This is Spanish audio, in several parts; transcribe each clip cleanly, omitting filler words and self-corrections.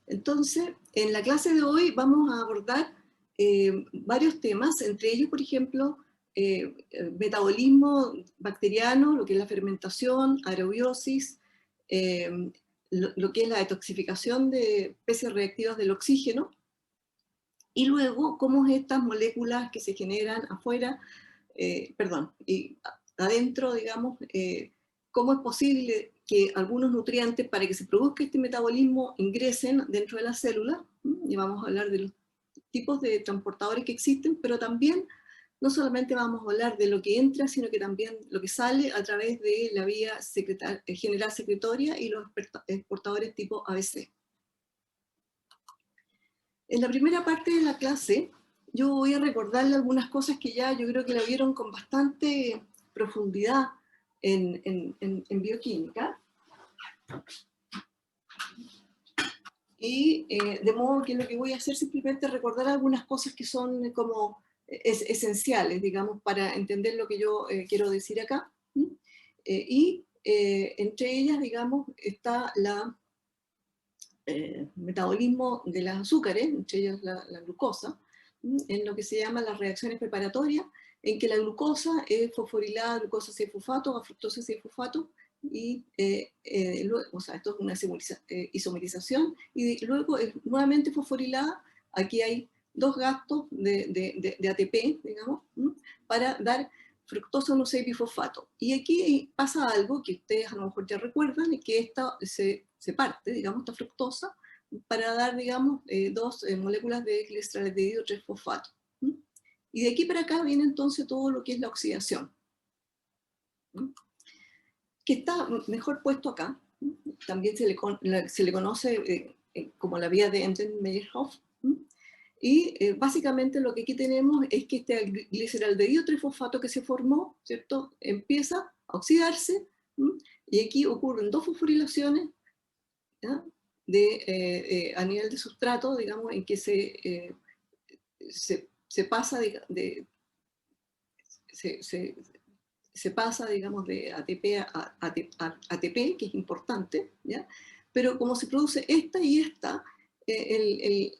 Entonces, en la clase de hoy vamos a abordar varios temas, entre ellos, por ejemplo, metabolismo bacteriano, lo que es la fermentación, aerobiosis, lo que es la detoxificación de especies reactivas del oxígeno, y luego cómo estas moléculas que se generan afuera, y adentro, digamos, cómo es posible que algunos nutrientes, para que se produzca este metabolismo, ingresen dentro de la célula, y vamos a hablar de los tipos de transportadores que existen, pero también no solamente vamos a hablar de lo que entra, sino que también lo que sale a través de la vía general secretoria y los exportadores tipo ABC. En la primera parte de la clase, yo voy a recordarle algunas cosas que ya yo creo que la vieron con bastante profundidad en bioquímica. Y de modo que lo que voy a hacer simplemente es recordar algunas cosas que son como esenciales, digamos, para entender lo que yo quiero decir acá. Entre ellas, digamos, está el metabolismo de los azúcares, entre ellas la glucosa, en lo que se llama las reacciones preparatorias, en que la glucosa es fosforilada a glucosa 6-fosfato, a fructosa 6-fosfato, y luego, o sea, esto es una isomerización, y luego es nuevamente fosforilada. Aquí hay dos gastos de ATP, digamos, para dar fructosa 1,6-bifosfato. Y aquí pasa algo que ustedes a lo mejor ya recuerdan, que esta se parte, digamos, esta fructosa, para dar, digamos, dos moléculas de gliceraldehído 3-fosfato. Y de aquí para acá viene entonces todo lo que es la oxidación, que está mejor puesto acá. También se le conoce como la vía de Enden-Meyerhof. Y básicamente lo que aquí tenemos es que este gliceraldehído 3-fosfato que se formó, ¿cierto?, empieza a oxidarse, y aquí ocurren dos fosforilaciones, ¿ya?, a nivel de sustrato, digamos, en que se pasa se pasa, digamos, de ATP a ATP, que es importante, ¿ya? Pero como se produce esta y esta, en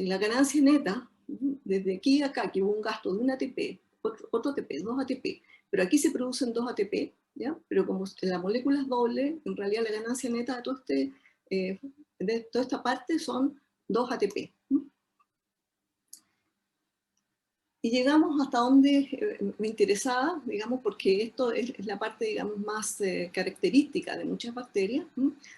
la ganancia neta, desde aquí a acá, que hubo un gasto de un ATP, otro ATP, dos ATP, pero aquí se producen dos ATP, ¿ya? Pero como la molécula es doble, en realidad la ganancia neta de, de toda esta parte son dos ATP. Y llegamos hasta donde me interesaba, digamos, porque esto es la parte, digamos, más característica de muchas bacterias,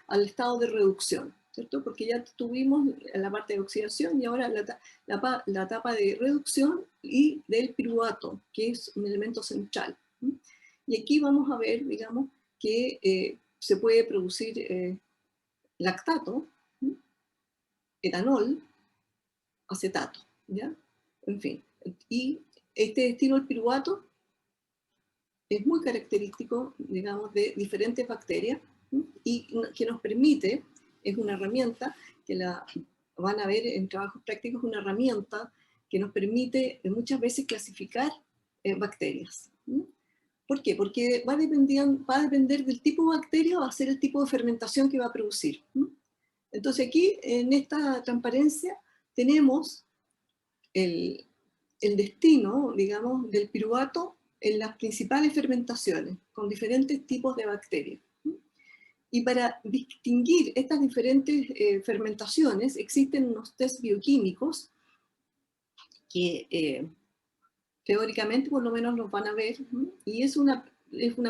al estado de reducción, ¿cierto? Porque ya tuvimos la parte de oxidación y ahora la etapa de reducción y del piruvato, que es un elemento central. Y aquí vamos a ver, digamos, que se puede producir lactato, etanol, acetato, ¿ya? En fin. Y este destino del piruvato es muy característico, digamos, de diferentes bacterias, y que nos permite, es una herramienta que la van a ver en trabajos prácticos, una herramienta que nos permite muchas veces clasificar bacterias. ¿Por qué? Porque va a depender del tipo de bacteria, va a ser el tipo de fermentación que va a producir. Entonces aquí, en esta transparencia, tenemos el destino, digamos, del piruvato en las principales fermentaciones, con diferentes tipos de bacterias. Y para distinguir estas diferentes fermentaciones, existen unos test bioquímicos que teóricamente por lo menos los van a ver, y es una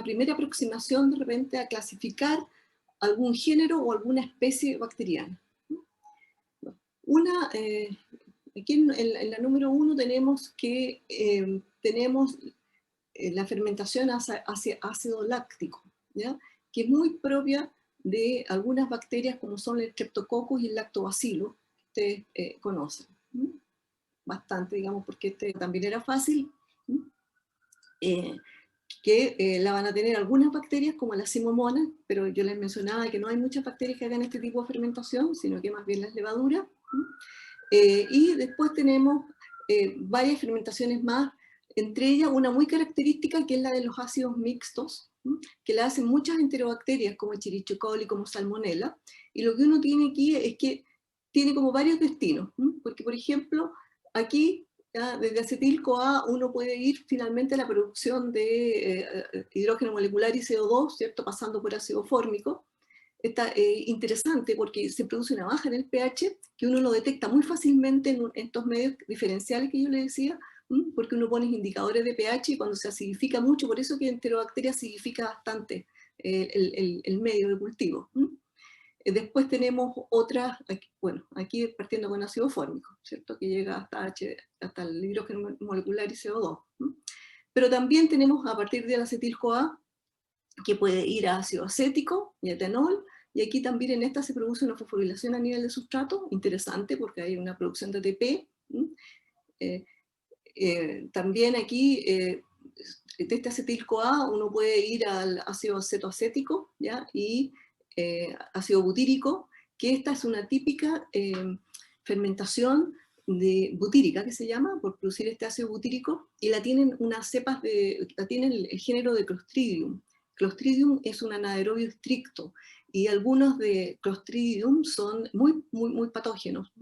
primera aproximación de repente a clasificar algún género o alguna especie bacteriana. Aquí en la número 1 tenemos que tenemos la fermentación hacia ácido láctico, ¿ya?, que es muy propia de algunas bacterias como son el Streptococcus y el Lactobacillus, que ustedes conocen bastante, digamos, porque este también era fácil, que la van a tener algunas bacterias como la Pseudomonas, pero yo les mencionaba que no hay muchas bacterias que hagan este tipo de fermentación, sino que más bien las levaduras. Y después tenemos varias fermentaciones más, entre ellas una muy característica que es la de los ácidos mixtos, que la hacen muchas enterobacterias como Escherichia coli, como Salmonella, y lo que uno tiene aquí es que tiene como varios destinos, porque por ejemplo, aquí desde acetil-CoA uno puede ir finalmente a la producción de hidrógeno molecular y CO2, ¿cierto? Pasando por ácido fórmico. Está interesante porque se produce una baja en el pH que uno lo detecta muy fácilmente en estos medios diferenciales que yo le decía, porque uno pone indicadores de pH y cuando se acidifica mucho, por eso que Enterobacteria acidifica bastante el medio de cultivo. Después tenemos otras, bueno, aquí partiendo con ácido fórmico, ¿cierto? Que llega hasta el hidrógeno molecular y CO2. Pero también tenemos a partir del acetil-CoA, que puede ir a ácido acético y etanol, y aquí también en esta se produce una fosforilación a nivel de sustrato, interesante porque hay una producción de ATP. También aquí, de este acetil-CoA, uno puede ir al ácido acetoacético, ¿ya? Y ácido butírico, que esta es una típica fermentación butírica, que se llama, por producir este ácido butírico, y la tienen unas cepas la tienen el género de Clostridium. Clostridium es un anaerobio estricto, y algunos de Clostridium son muy, muy, muy patógenos.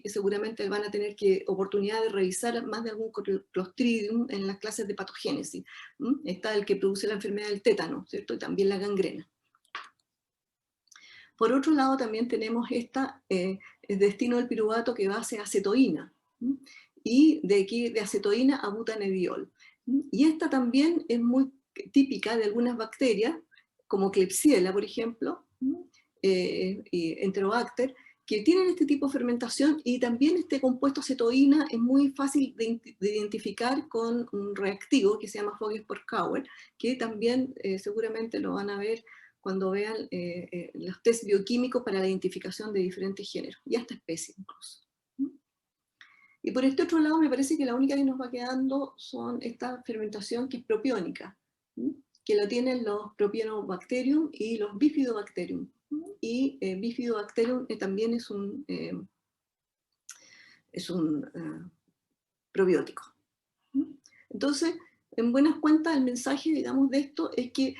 Seguramente van a tener oportunidad de revisar más de algún Clostridium en las clases de patogénesis. Está el que produce la enfermedad del tétano, ¿cierto? Y también la gangrena. Por otro lado, también tenemos el destino del piruvato que va hacia acetoína, y de aquí de acetoína a butanediol. Y esta también es muy típica de algunas bacterias, como Klebsiella, por ejemplo, y Enterobacter, que tienen este tipo de fermentación, y también este compuesto acetoína es muy fácil de identificar con un reactivo que se llama Fogg-Porcauer, que también seguramente lo van a ver cuando vean los test bioquímicos para la identificación de diferentes géneros, y hasta especies incluso. Y por este otro lado me parece que la única que nos va quedando son esta fermentación que es propiónica, que lo tienen los Propionobacterium y los Bifidobacterium. Y Bifidobacterium también es un probiótico. Entonces, en buenas cuentas, el mensaje, digamos, de esto es que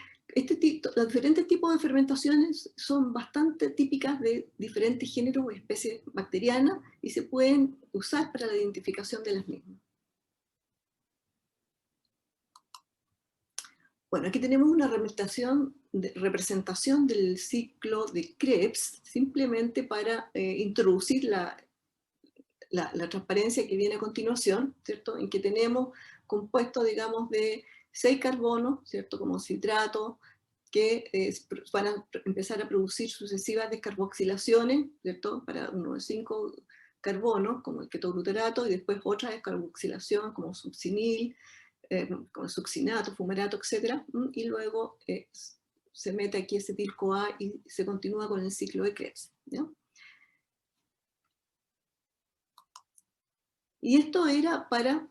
los diferentes tipos de fermentaciones son bastante típicas de diferentes géneros o especies bacterianas y se pueden usar para la identificación de las mismas. Bueno, aquí tenemos una representación del ciclo de Krebs, simplemente para introducir la transparencia que viene a continuación, ¿cierto? En que tenemos compuestos, digamos, de 6 carbonos, ¿cierto? Como citrato, que van a empezar a producir sucesivas descarboxilaciones, ¿cierto? Para uno de 5 carbonos, como el ketoglutarato, y después otra descarboxilación, como succinil, como succinato, fumarato, etc. Y luego se mete aquí acetil-CoA y se continúa con el ciclo de Krebs, ¿no? Y esto era para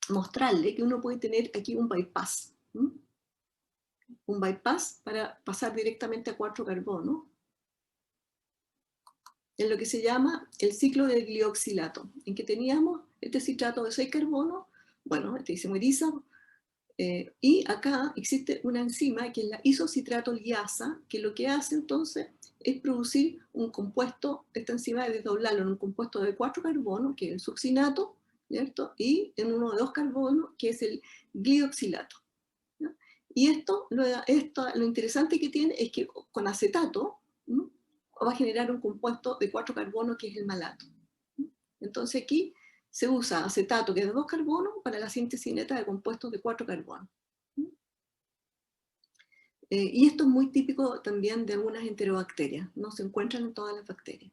mostrarle que uno puede tener aquí un bypass. Un bypass para pasar directamente a 4 carbonos, en lo que se llama el ciclo del glioxilato, en que teníamos este citrato de 6 carbonos, bueno, este isomeriza, y acá existe una enzima que es la isocitrato liasa, que lo que hace entonces es producir un compuesto, esta enzima es desdoblarlo en un compuesto de 4 carbonos, que es el succinato, ¿cierto? Y en uno de 2 carbonos, que es el glioxilato. ¿No? Y lo interesante que tiene es que con acetato, ¿no? Va a generar un compuesto de 4 carbonos, que es el malato. ¿No? Entonces aquí se usa acetato, que es de 2 carbonos, para la síntesis neta de compuestos de 4 carbonos. Y esto es muy típico también de algunas enterobacterias, no se encuentran en todas las bacterias.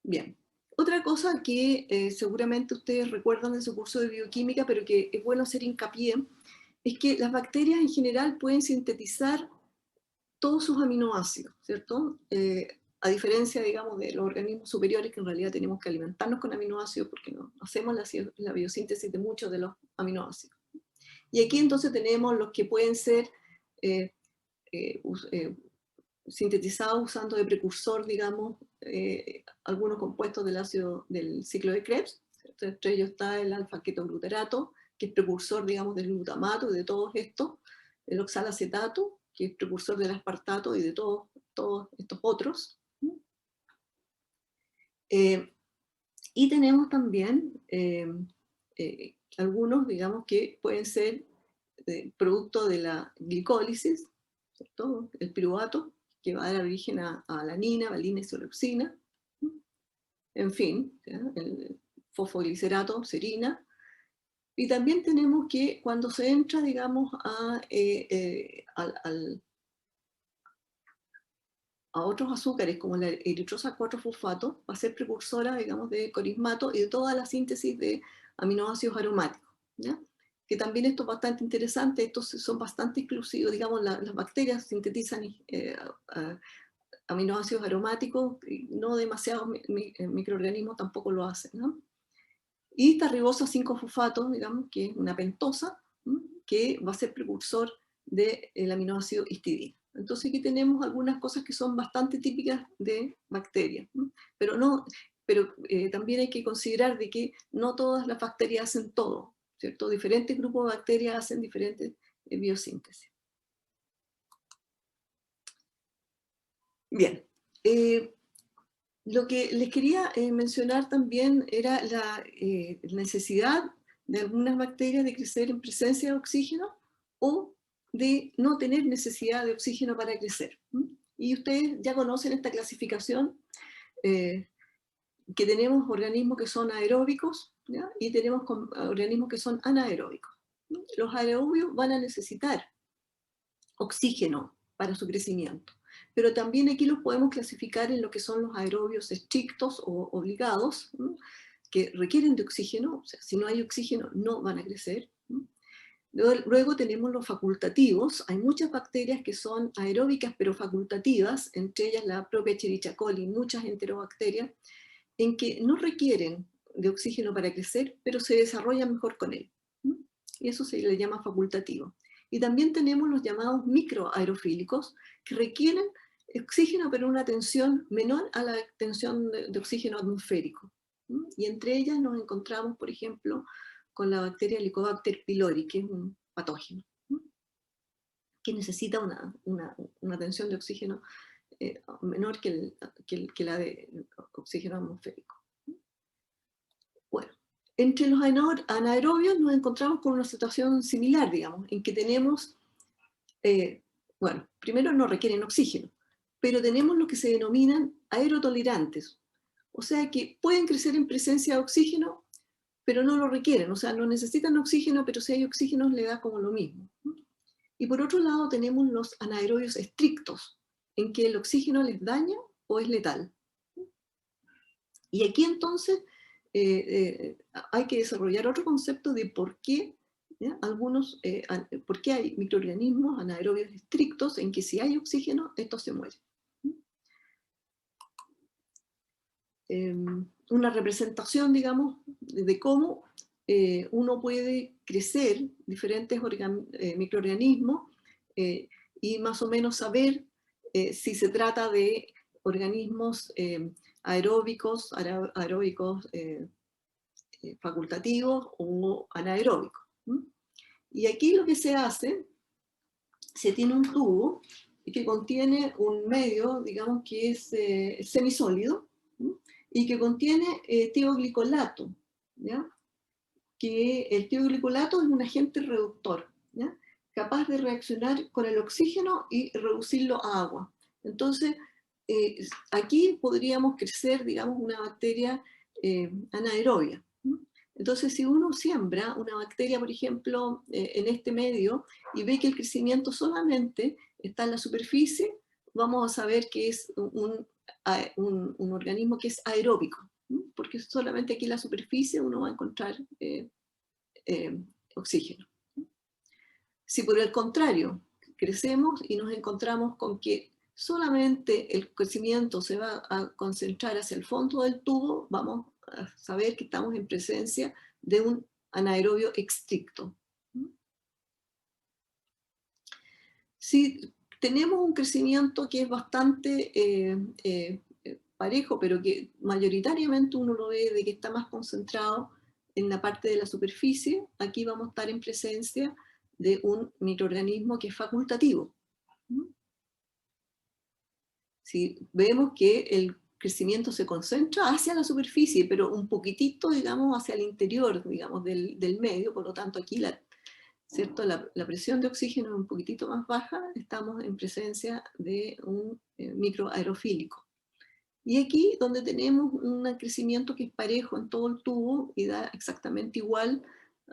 Bien, otra cosa que seguramente ustedes recuerdan de su curso de bioquímica, pero que es bueno hacer hincapié, es que las bacterias en general pueden sintetizar todos sus aminoácidos, ¿cierto? A diferencia, digamos, de los organismos superiores, que en realidad tenemos que alimentarnos con aminoácidos porque no hacemos la biosíntesis de muchos de los aminoácidos. Y aquí entonces tenemos los que pueden ser sintetizados usando de precursor, digamos, algunos compuestos del ciclo de Krebs, Entre ellos está el alfa-ketoglutarato, que es precursor, digamos, del glutamato y de todo esto, el oxalacetato, que es precursor del aspartato y de todos estos otros. Y tenemos también algunos, digamos, que pueden ser producto de la glicólisis, ¿cierto? El piruvato, que va a dar origen a alanina, valina y soleucina. En fin, ¿ya? El fosfoglicerato, serina. Y también tenemos que cuando se entra, digamos, a otros azúcares, como la eritrosa 4-fosfato, va a ser precursora, digamos, de corismato y de toda la síntesis de aminoácidos aromáticos, ¿ya? Que también esto es bastante interesante, estos son bastante exclusivos, digamos, las bacterias sintetizan aminoácidos aromáticos, y no demasiados microorganismos tampoco lo hacen, ¿no? Y esta ribosa 5-fosfato, digamos, que es una pentosa, que va a ser precursor del aminoácido histidina. Entonces aquí tenemos algunas cosas que son bastante típicas de bacterias, pero también hay que considerar de que no todas las bacterias hacen todo, ¿cierto? Diferentes grupos de bacterias hacen diferentes biosíntesis. Bien, lo que les quería mencionar también era la necesidad de algunas bacterias de crecer en presencia de oxígeno o de no tener necesidad de oxígeno para crecer. Y ustedes ya conocen esta clasificación, que tenemos organismos que son aeróbicos, ¿ya? Y tenemos organismos que son anaeróbicos. Los aerobios van a necesitar oxígeno para su crecimiento, pero también aquí los podemos clasificar en lo que son los aerobios estrictos o obligados, ¿no? Que requieren de oxígeno, o sea, si no hay oxígeno no van a crecer. Luego tenemos los facultativos, hay muchas bacterias que son aeróbicas pero facultativas, entre ellas la propia Escherichia coli, muchas enterobacterias, en que no requieren de oxígeno para crecer, pero se desarrollan mejor con él. Y eso se le llama facultativo. Y también tenemos los llamados microaerofílicos, que requieren oxígeno, pero una tensión menor a la tensión de oxígeno atmosférico. Y entre ellas nos encontramos, por ejemplo, con la bacteria Helicobacter pylori, que es un patógeno, que necesita una tensión de oxígeno menor que la de oxígeno atmosférico. Bueno, entre los anaerobios nos encontramos con una situación similar, digamos, en que tenemos, bueno, primero no requieren oxígeno, pero tenemos lo que se denominan aerotolerantes, o sea que pueden crecer en presencia de oxígeno, pero no lo requieren, o sea, no necesitan oxígeno, pero si hay oxígeno le da como lo mismo. Y por otro lado tenemos los anaerobios estrictos, en que el oxígeno les daña o es letal. Y aquí entonces hay que desarrollar otro concepto de por qué, por qué hay microorganismos anaerobios estrictos en que si hay oxígeno, estos se mueren. Una representación, digamos, de cómo uno puede crecer diferentes microorganismos y más o menos saber si se trata de organismos aeróbicos facultativos o anaeróbicos. Y aquí lo que se hace, se tiene un tubo que contiene un medio, digamos que es semisólido, y que contiene tioglicolato, ¿ya? Que el tioglicolato es un agente reductor, ¿ya? Capaz de reaccionar con el oxígeno y reducirlo a agua. Entonces, aquí podríamos crecer, digamos, una bacteria anaerobia. Entonces, si uno siembra una bacteria, por ejemplo, en este medio, y ve que el crecimiento solamente está en la superficie, vamos a saber que es un organismo que es aeróbico, porque solamente aquí en la superficie uno va a encontrar oxígeno. Si por el contrario crecemos y nos encontramos con que solamente el crecimiento se va a concentrar hacia el fondo del tubo, vamos a saber que estamos en presencia de un anaerobio estricto. Si tenemos un crecimiento que es bastante parejo, pero que mayoritariamente uno lo ve de que está más concentrado en la parte de la superficie, aquí vamos a estar en presencia de un microorganismo que es facultativo. Si vemos que el crecimiento se concentra hacia la superficie, pero un poquitito, digamos, hacia el interior, digamos, del medio, por lo tanto aquí ¿cierto? La presión de oxígeno es un poquitito más baja, estamos en presencia de un microaerofílico. Y aquí donde tenemos un crecimiento que es parejo en todo el tubo y da exactamente igual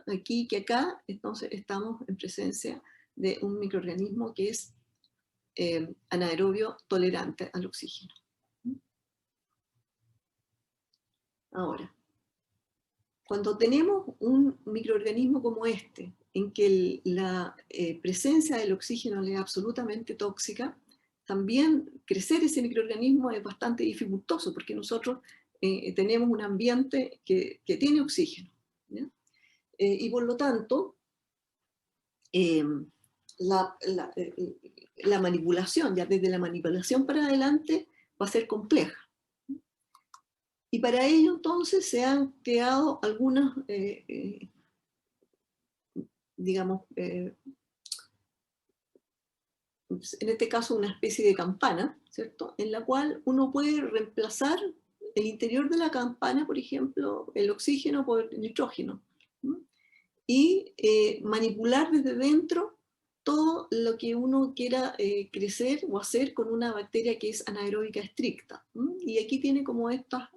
aquí que acá, entonces estamos en presencia de un microorganismo que es anaerobio tolerante al oxígeno. Ahora, cuando tenemos un microorganismo como este, en que la presencia del oxígeno le es absolutamente tóxica, también crecer ese microorganismo es bastante dificultoso, porque nosotros tenemos un ambiente que tiene oxígeno. Y por lo tanto, la manipulación, ya desde la manipulación para adelante, va a ser compleja. Y para ello entonces se han creado algunas, digamos, en este caso una especie de campana, ¿cierto? En la cual uno puede reemplazar el interior de la campana, por ejemplo, el oxígeno por nitrógeno, ¿no? Y manipular desde dentro todo lo que uno quiera crecer o hacer con una bacteria que es anaeróbica estricta. Y aquí tiene como estas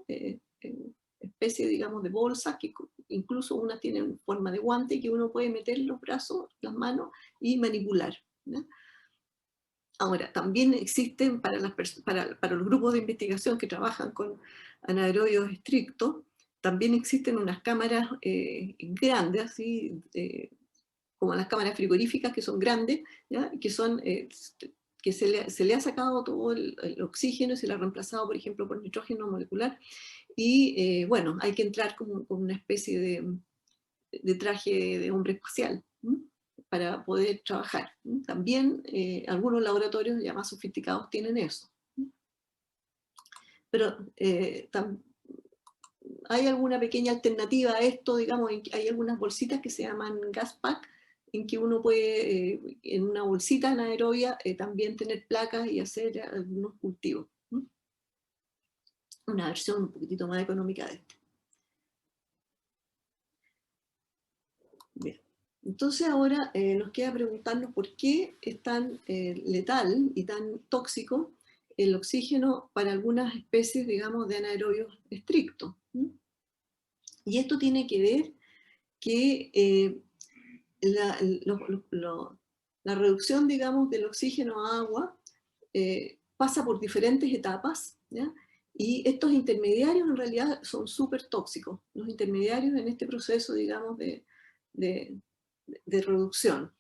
especies, digamos, de bolsas, que incluso unas tienen forma de guante, que uno puede meter los brazos, las manos y manipular, ¿no? Ahora, también existen para los grupos de investigación que trabajan con anaerobios estrictos, también existen unas cámaras grandes, así, como las cámaras frigoríficas, que son grandes, ¿ya? Que son, que se le ha sacado todo el oxígeno y se le ha reemplazado, por ejemplo, por nitrógeno molecular. Y bueno, hay que entrar con una especie de traje de hombre espacial, ¿sí? Para poder trabajar. ¿Sí? También algunos laboratorios ya más sofisticados tienen eso. ¿Sí? Pero hay alguna pequeña alternativa a esto, digamos, hay algunas bolsitas que se llaman gas pack, en que uno puede, en una bolsita anaerobia, también tener placas y hacer algunos cultivos. ¿Sí? Una versión un poquitito más económica de esto. Bien. Entonces ahora nos queda preguntarnos por qué es tan letal y tan tóxico el oxígeno para algunas especies, digamos, de anaerobios estrictos. Y esto tiene que ver que la reducción, digamos, del oxígeno a agua pasa por diferentes etapas, ¿ya? Y estos intermediarios en realidad son súper tóxicos, los intermediarios en este proceso, digamos, de reducción.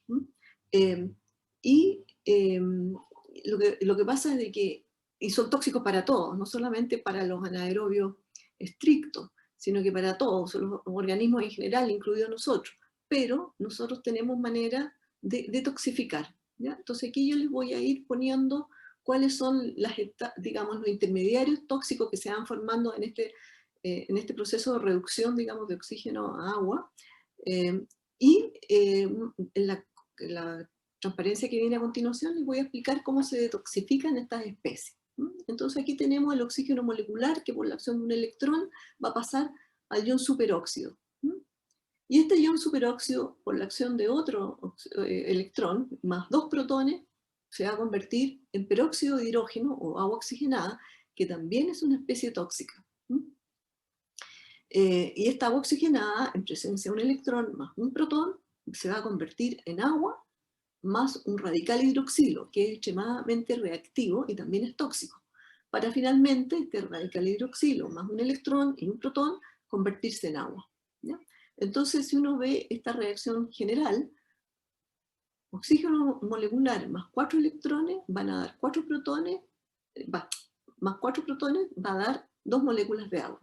Y lo que pasa es de que, y son tóxicos para todos, no solamente para los anaerobios estrictos, sino que para todos, los organismos en general, incluidos nosotros. Pero nosotros tenemos manera de detoxificar, ¿ya? Entonces aquí yo les voy a ir poniendo cuáles son digamos, los intermediarios tóxicos que se van formando en este proceso de reducción, digamos, de oxígeno a agua. Y en la transparencia que viene a continuación les voy a explicar cómo se detoxifican estas especies. Entonces aquí tenemos el oxígeno molecular que por la acción de un electrón va a pasar al ion superóxido. Y este ion superóxido, por la acción de otro electrón, más 2 protones, se va a convertir en peróxido de hidrógeno o agua oxigenada, que también es una especie tóxica. Y esta agua oxigenada, en presencia de un electrón más un protón, se va a convertir en agua más un radical hidroxilo, que es extremadamente reactivo y también es tóxico, para finalmente este radical hidroxilo más un electrón y un protón convertirse en agua. ¿Ya? Entonces, si uno ve esta reacción general, oxígeno molecular más 4 electrones van a dar 4 protones, más 4 protones va a dar 2 moléculas de agua.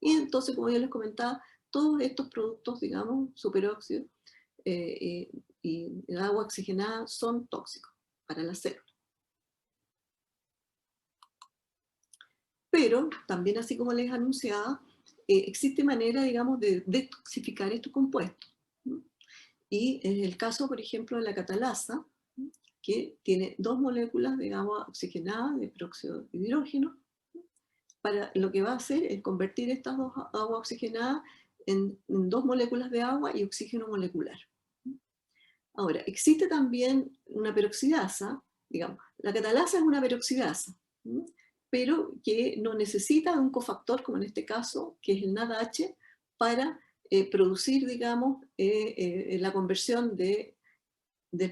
Y entonces, como yo les comentaba, todos estos productos, digamos, superóxido y el agua oxigenada son tóxicos para la célula. Pero también, así como les anunciaba, existe manera, digamos, de detoxificar estos compuestos. Y en el caso, por ejemplo, de la catalasa, que tiene 2 moléculas de agua oxigenada de peróxido de hidrógeno, lo que va a hacer es convertir estas 2 aguas oxigenadas en 2 moléculas de agua y oxígeno molecular. Ahora, existe también una peroxidasa, digamos, la catalasa es una peroxidasa, pero que no necesita de un cofactor, como en este caso, que es el NADH, para producir, digamos, la conversión del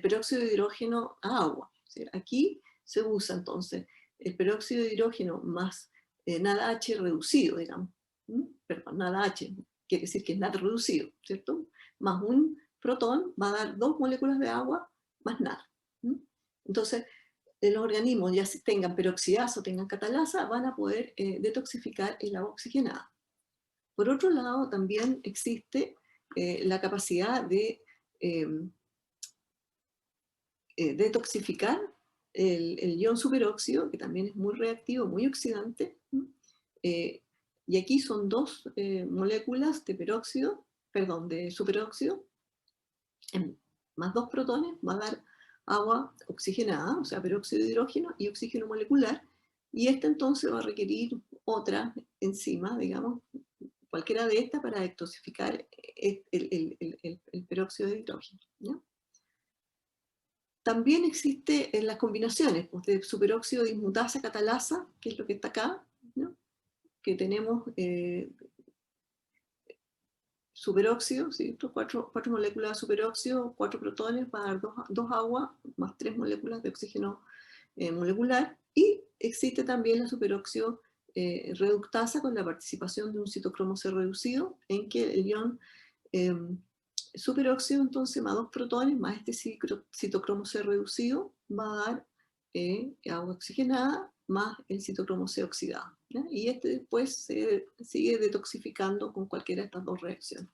peróxido de hidrógeno a agua. ¿Sí? Aquí se usa entonces el peróxido de hidrógeno más NADH reducido, digamos. Perdón, NADH quiere decir que es NAD reducido, ¿cierto? Más un protón va a dar 2 moléculas de agua más nada. Entonces, los organismos, ya tengan peroxidasa o tengan catalasa, van a poder detoxificar el agua oxigenada. Por otro lado, también existe la capacidad de detoxificar el ion superóxido, que también es muy reactivo, muy oxidante. Y aquí son 2 moléculas de peróxido, perdón, de superóxido, más 2 protones, va a dar agua oxigenada, o sea, peróxido de hidrógeno y oxígeno molecular, y esta entonces va a requerir otra enzima, digamos, cualquiera de estas para detoxificar el peróxido de hidrógeno, ¿ya? También existe en las combinaciones pues, de superóxido dismutasa catalasa, que es lo que está acá, ¿no? Que tenemos superóxido, ¿sí? 4 moléculas de superóxido, 4 protones para dar 2 aguas, más 3 moléculas de oxígeno molecular, y existe también la superóxido reductasa con la participación de un citocromo C reducido, en que el ion superóxido, entonces, más 2 protones, más este citocromo C reducido, va a dar agua oxigenada, más el citocromo C oxidado, ¿ya? Y este después se sigue detoxificando con cualquiera de estas 2 reacciones.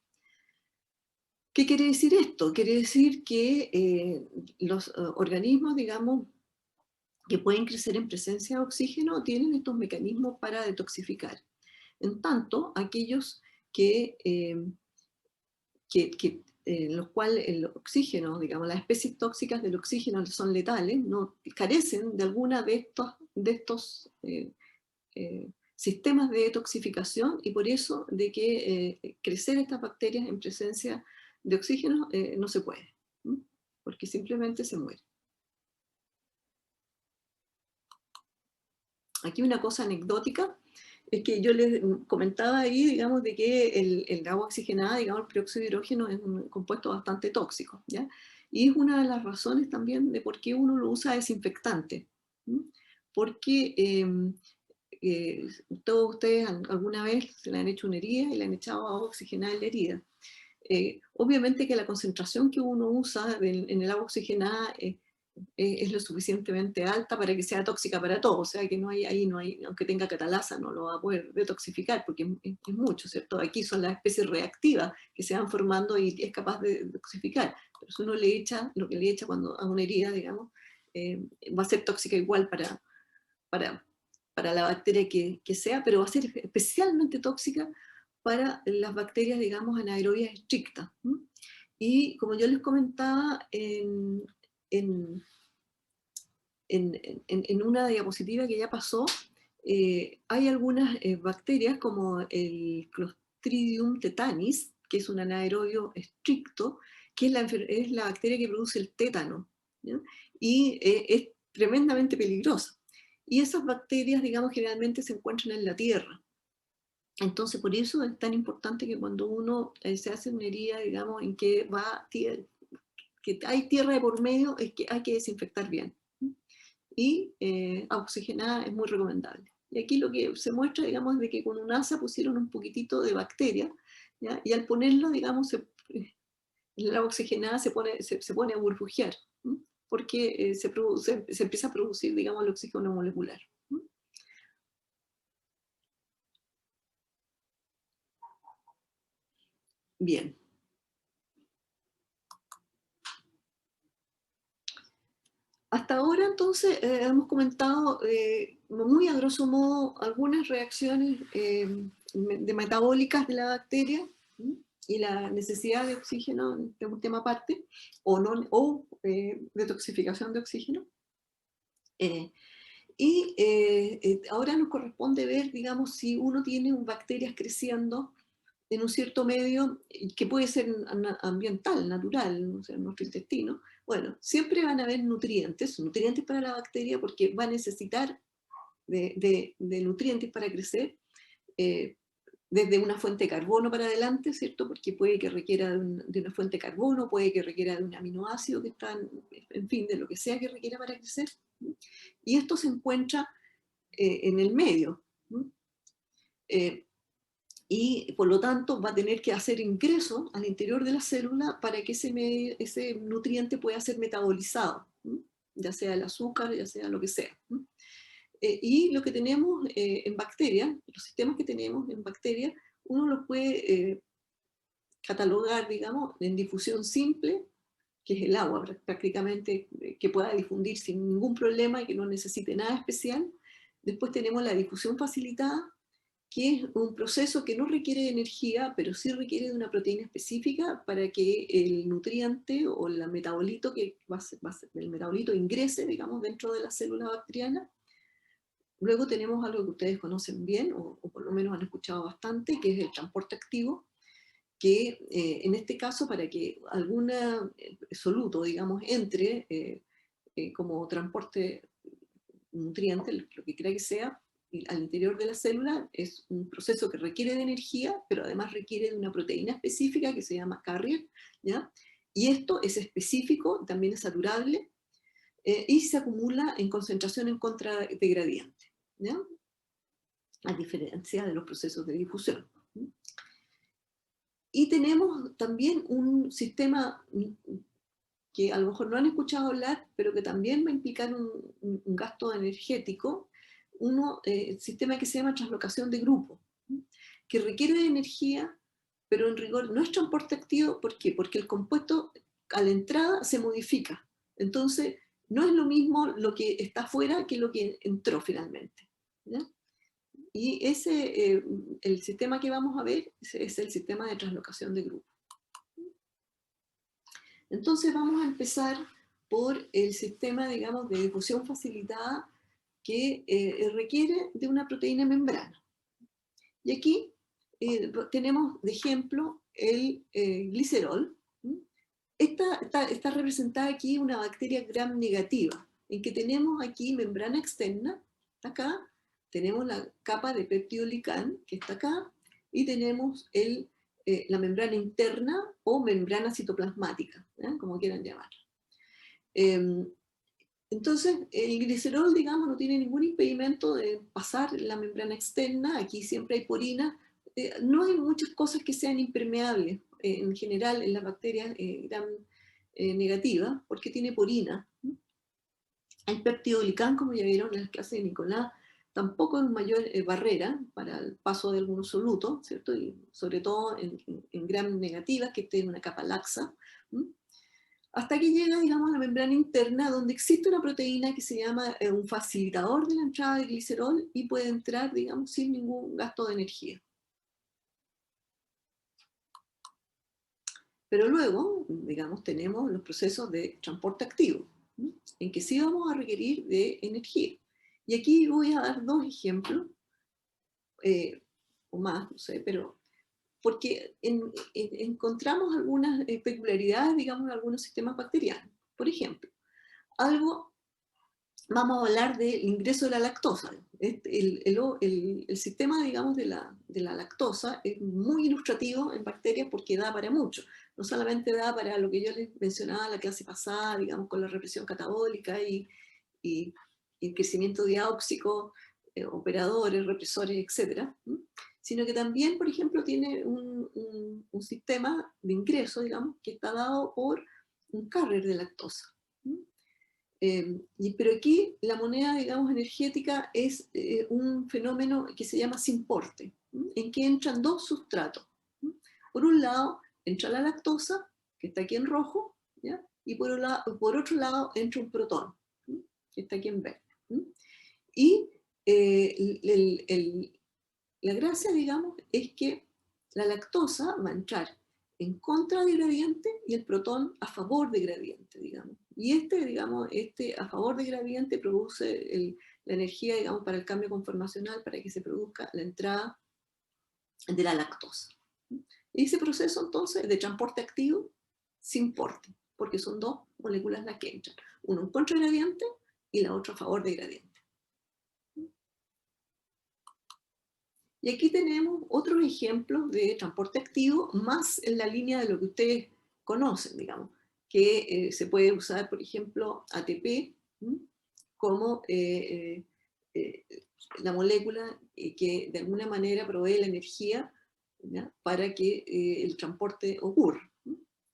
¿Qué quiere decir esto? Quiere decir que los organismos, digamos, que pueden crecer en presencia de oxígeno, tienen estos mecanismos para detoxificar. En tanto, aquellos en los cuales el oxígeno, digamos, las especies tóxicas del oxígeno son letales, no carecen de alguna de estos sistemas de detoxificación, y por eso de que crecer estas bacterias en presencia de oxígeno no se puede, porque simplemente se mueren. Aquí una cosa anecdótica es que yo les comentaba ahí, digamos, de que el agua oxigenada, digamos, el peróxido de hidrógeno es un compuesto bastante tóxico, ¿ya? Y es una de las razones también de por qué uno lo usa desinfectante, porque todos ustedes alguna vez se le han hecho una herida y le han echado agua oxigenada en la herida. Obviamente que la concentración que uno usa en el agua oxigenada es lo suficientemente alta para que sea tóxica para todos, o sea que ahí no hay, aunque tenga catalasa, no lo va a poder detoxificar porque es mucho, ¿cierto? Aquí son las especies reactivas que se van formando y es capaz de detoxificar, pero si uno le echa lo que le echa cuando a una herida, digamos, va a ser tóxica igual para la bacteria que sea, pero va a ser especialmente tóxica para las bacterias, digamos, anaerobias estrictas. Y como yo les comentaba en una diapositiva que ya pasó, hay algunas bacterias como el Clostridium tetanis, que es un anaerobio estricto, que es la bacteria que produce el tétano, ¿ya? Y es tremendamente peligrosa. Y esas bacterias, digamos, generalmente se encuentran en la tierra. Entonces, por eso es tan importante que cuando uno se hace una herida, digamos, en que hay tierra de por medio, es que hay que desinfectar bien. Y oxigenada es muy recomendable. Y aquí lo que se muestra, digamos, es de que con un asa pusieron un poquitito de bacteria, ¿ya? Y al ponerlo, digamos, la oxigenada se pone a burbujear, porque se empieza a producir, digamos, el oxígeno molecular. Bien. Hasta hasta ahora, entonces, hemos comentado muy a grosso modo algunas reacciones metabólicas de la bacteria, ¿m? Y la necesidad de oxígeno, de un tema aparte, o detoxificación de oxígeno. Ahora nos corresponde ver, digamos, si uno tiene bacterias creciendo en un cierto medio que puede ser ambiental, natural, o sea, en nuestro intestino. Bueno, siempre van a haber nutrientes para la bacteria porque va a necesitar de nutrientes para crecer, desde una fuente de carbono para adelante, ¿cierto? Porque puede que requiera de una fuente de carbono, puede que requiera de un aminoácido que está, en fin, de lo que sea que requiera para crecer. Y esto se encuentra en el medio. Y por lo tanto va a tener que hacer ingreso al interior de la célula para que ese nutriente pueda ser metabolizado, ya sea el azúcar, ya sea lo que sea. Y lo que tenemos en bacterias, los sistemas que tenemos en bacterias, uno los puede catalogar, digamos, en difusión simple, que es el agua prácticamente, que pueda difundir sin ningún problema y que no necesite nada especial. Después tenemos la difusión facilitada, que es un proceso que no requiere de energía, pero sí requiere de una proteína específica para que el nutriente o el metabolito el metabolito ingrese, digamos, dentro de la célula bacteriana. Luego tenemos algo que ustedes conocen bien, o por lo menos han escuchado bastante, que es el transporte activo, que en este caso, para que algún soluto, digamos, entre como transporte nutriente, lo que quiera que sea, al interior de la célula, es un proceso que requiere de energía, pero además requiere de una proteína específica que se llama carrier, ¿ya? Y esto es específico, también es saturable, y se acumula en concentración en contra de gradiente, ¿ya? A diferencia de los procesos de difusión. Y tenemos también un sistema que a lo mejor no han escuchado hablar, pero que también va a implicar un gasto energético, el sistema que se llama translocación de grupo, que requiere de energía, pero en rigor no es transporte activo. ¿Por qué? Porque el compuesto a la entrada se modifica. Entonces, no es lo mismo lo que está afuera que lo que entró finalmente, ¿ya? Y el sistema que vamos a ver es el sistema de translocación de grupo. Entonces vamos a empezar por el sistema, digamos, de difusión facilitada que requiere de una proteína membrana. Y aquí tenemos de ejemplo el glicerol. Está representada aquí una bacteria gram negativa, en que tenemos aquí membrana externa, acá, tenemos la capa de peptidolicán, que está acá, y tenemos la membrana interna o membrana citoplasmática, como quieran llamarla. Entonces, el glicerol, digamos, no tiene ningún impedimento de pasar la membrana externa. Aquí siempre hay porina. No hay muchas cosas que sean impermeables en general en las bacterias gram negativas, porque tiene porina. El peptidolicán, como ya vieron en la clase de Nicolás, tampoco es mayor barrera para el paso de algunos solutos, ¿cierto? Y sobre todo en gram negativas, que tienen una capa laxa. Hasta que llega, digamos, a la membrana interna, donde existe una proteína que se llama un facilitador de la entrada de glicerol y puede entrar, digamos, sin ningún gasto de energía. Pero luego, digamos, tenemos los procesos de transporte activo, en que sí vamos a requerir de energía. Y aquí voy a dar dos ejemplos, o más, no sé, pero porque encontramos algunas peculiaridades, digamos, en algunos sistemas bacterianos. Por ejemplo, vamos a hablar del ingreso de la lactosa. El sistema, digamos, de la lactosa es muy ilustrativo en bacterias porque da para mucho. No solamente da para lo que yo les mencionaba en la clase pasada, digamos, con la represión catabólica y el crecimiento diauxico, operadores, represores, etc., sino que también, por ejemplo, tiene un sistema de ingreso, digamos, que está dado por un carrier de lactosa. Pero aquí la moneda, digamos, energética es un fenómeno que se llama simporte, en que entran dos sustratos. Por un lado entra la lactosa, que está aquí en rojo, ¿ya? Y por otro lado entra un protón. que está aquí en verde. Y la gracia, digamos, es que la lactosa va a entrar en contra de gradiente y el protón a favor de gradiente, digamos. Y digamos, a favor de gradiente produce la energía, digamos, para el cambio conformacional, para que se produzca la entrada de la lactosa. Y ese proceso, entonces, de transporte activo se importa, porque son dos moléculas las que entran. Uno en contra de gradiente y la otra a favor de gradiente. Y aquí tenemos otros ejemplos de transporte activo, más en la línea de lo que ustedes conocen, digamos, que se puede usar, por ejemplo, ATP, como la molécula que de alguna manera provee la energía, ¿ya?, para que el transporte ocurra.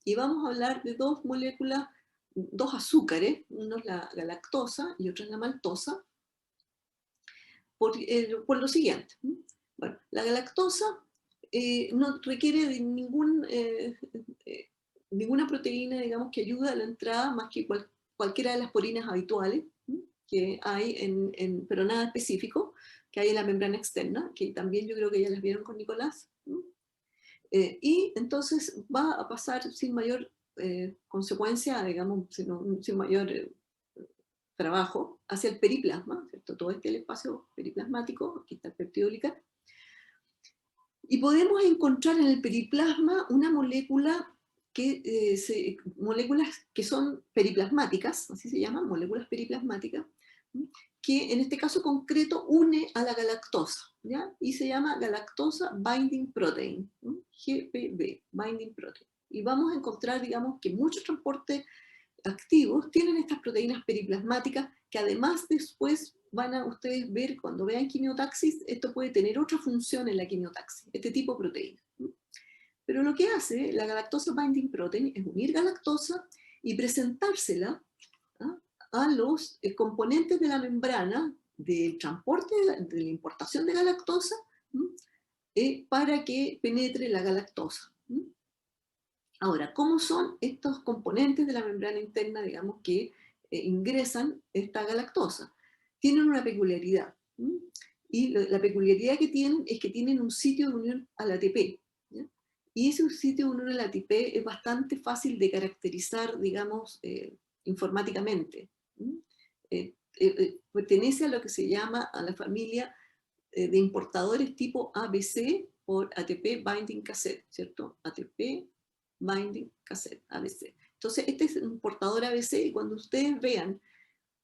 Y vamos a hablar de dos moléculas, dos azúcares, uno es la galactosa y otro es la maltosa, por lo siguiente. Bueno, la galactosa no requiere de ninguna proteína, digamos, que ayude a la entrada más que cualquiera de las porinas habituales que hay, pero nada específico, que hay en la membrana externa, que también yo creo que ya las vieron con Nicolás. Y entonces va a pasar sin mayor consecuencia, digamos, sin mayor trabajo, hacia el periplasma, ¿cierto? Todo el espacio periplasmático, aquí está el peptidoglicán. Y podemos encontrar en el periplasma una molécula moléculas que son periplasmáticas, así se llaman, moléculas periplasmáticas, que en este caso concreto une a la galactosa, ¿ya? Y se llama galactosa binding protein, GBP, binding protein. Y vamos a encontrar, digamos, que muchos transportes activos tienen estas proteínas periplasmáticas que además después van a ustedes ver cuando vean quimiotaxis, esto puede tener otra función en la quimiotaxis, este tipo de proteína. Pero lo que hace la galactosa binding protein es unir galactosa y presentársela a los componentes de la membrana del transporte, de la importación de galactosa, para que penetre la galactosa. Ahora, ¿cómo son estos componentes de la membrana interna, digamos, que ingresan esta galactosa? Tienen una peculiaridad. Y la peculiaridad que tienen es que tienen un sitio de unión al ATP. ¿Ya? Y ese sitio de unión al ATP es bastante fácil de caracterizar, digamos, informáticamente. Pertenece a lo que se llama a la familia de importadores tipo ABC por ATP Binding Cassette, ¿cierto? ATP Binding Cassette, ABC. Entonces, este es un portador ABC y cuando ustedes vean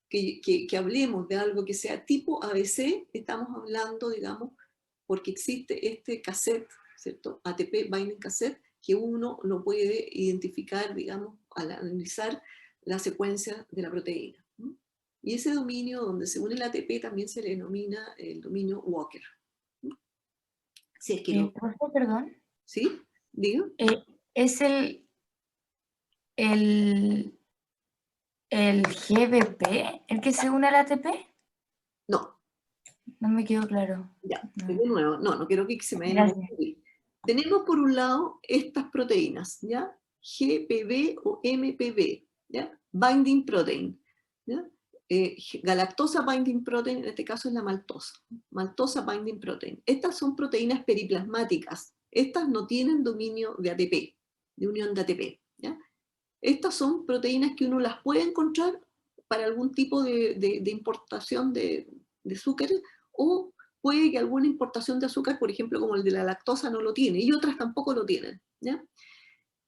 que hablemos de algo que sea tipo ABC, estamos hablando, digamos, porque existe este cassette, ¿cierto? ATP Binding Cassette, que uno lo puede identificar, digamos, al analizar la secuencia de la proteína. Y ese dominio donde se une el ATP también se le denomina el dominio Walker. Si es que perdón. ¿Sí? ¿Digo? ¿Es el GBP el que se une al ATP? No. No me quedó claro. Ya, no. De nuevo, no quiero que se me vayan a confundir. Tenemos por un lado estas proteínas, ¿ya? GPB o MPB, ¿ya? Binding protein, ¿ya? Galactosa binding protein, en este caso es la maltosa. Maltosa binding protein. Estas son proteínas periplasmáticas. Estas no tienen dominio de ATP, de unión de ATP, ¿ya? Estas son proteínas que uno las puede encontrar para algún tipo de importación de azúcares, o puede que alguna importación de azúcar, por ejemplo, como el de la lactosa, no lo tiene, y otras tampoco lo tienen, ¿ya?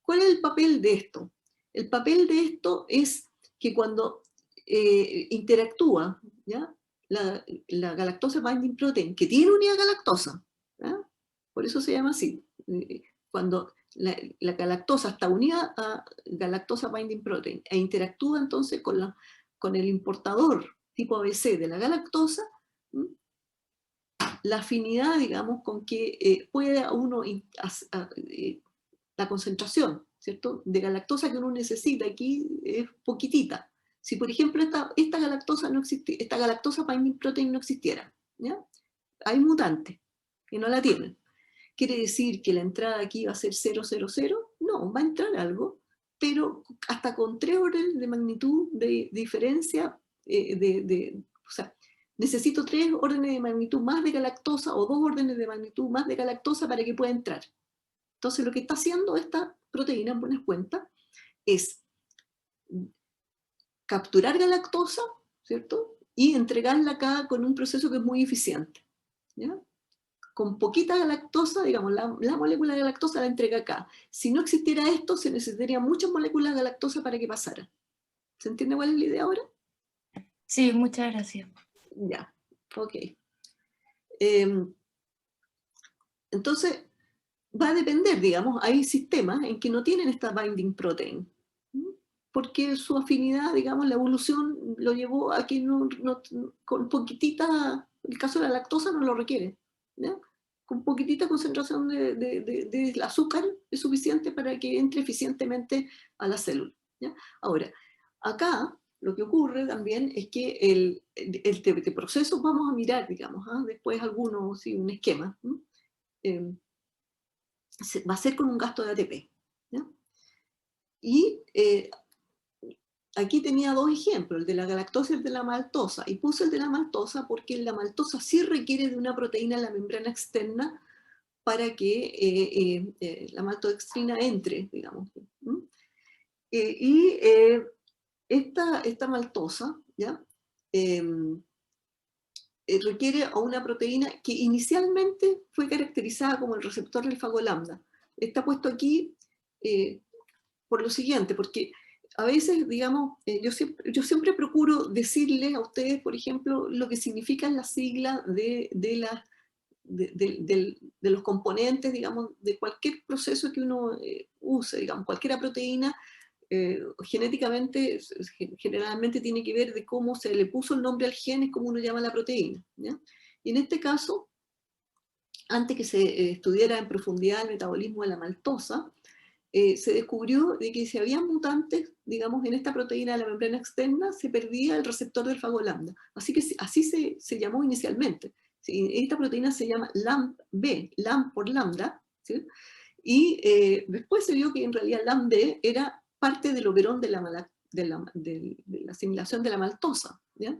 ¿Cuál es el papel de esto? El papel de esto es que cuando interactúa, ¿ya?, la galactosa binding protein, que tiene unidad galactosa, ¿ya?, por eso se llama así, cuando la galactosa está unida a galactosa binding protein e interactúa entonces con el importador tipo ABC de la galactosa, la afinidad, digamos, con que puede uno, la concentración, ¿cierto?, de galactosa que uno necesita aquí es poquitita. Si, por ejemplo, esta galactosa no existiera, esta galactosa binding protein no existiera, ¿ya?, hay mutantes que no la tienen. ¿Quiere decir que la entrada aquí va a ser 000? No, va a entrar algo, pero hasta con 3 órdenes de magnitud de diferencia o sea, necesito 3 órdenes de magnitud más de galactosa o 2 órdenes de magnitud más de galactosa para que pueda entrar. Entonces lo que está haciendo esta proteína, en buenas cuentas, es capturar galactosa, ¿cierto? Y entregarla acá con un proceso que es muy eficiente, ¿ya? Con poquita galactosa, digamos, la molécula de galactosa la entrega acá. Si no existiera esto, se necesitarían muchas moléculas de galactosa para que pasara. ¿Se entiende cuál es la idea ahora? Sí, muchas gracias. Ya, ok. Entonces, va a depender, digamos, hay sistemas en que no tienen esta binding protein, porque su afinidad, digamos, la evolución lo llevó a que con poquitita, el caso de la lactosa no lo requiere, ¿ya? Con poquitita concentración de azúcar es suficiente para que entre eficientemente a la célula, ¿ya? Ahora, acá lo que ocurre también es que el proceso, vamos a mirar, digamos, después algunos, sí, un esquema, va a ser con un gasto de ATP, ¿ya? Y aquí tenía 2 ejemplos, el de la galactosa y el de la maltosa, y puse el de la maltosa porque la maltosa sí requiere de una proteína en la membrana externa para que la maltodextrina entre, digamos. Esta maltosa, ¿ya? Requiere a una proteína que inicialmente fue caracterizada como el receptor del fagolambda. Está puesto aquí por lo siguiente, porque a veces, digamos, yo siempre procuro decirles a ustedes, por ejemplo, lo que significan las siglas de los componentes, digamos, de cualquier proceso que uno use, digamos, cualquier proteína, genéticamente, generalmente tiene que ver de cómo se le puso el nombre al gen, es como uno llama la proteína, ¿ya? Y en este caso, antes que se estudiara en profundidad el metabolismo de la maltosa, se descubrió de que si había mutantes, digamos, en esta proteína de la membrana externa, se perdía el receptor del fagolambda. Así que así se llamó inicialmente. ¿Sí? Esta proteína se llama LAMB, LAMB por lambda, ¿sí? Y después se vio que en realidad LAMB era parte del operón de la asimilación de la maltosa, ¿ya?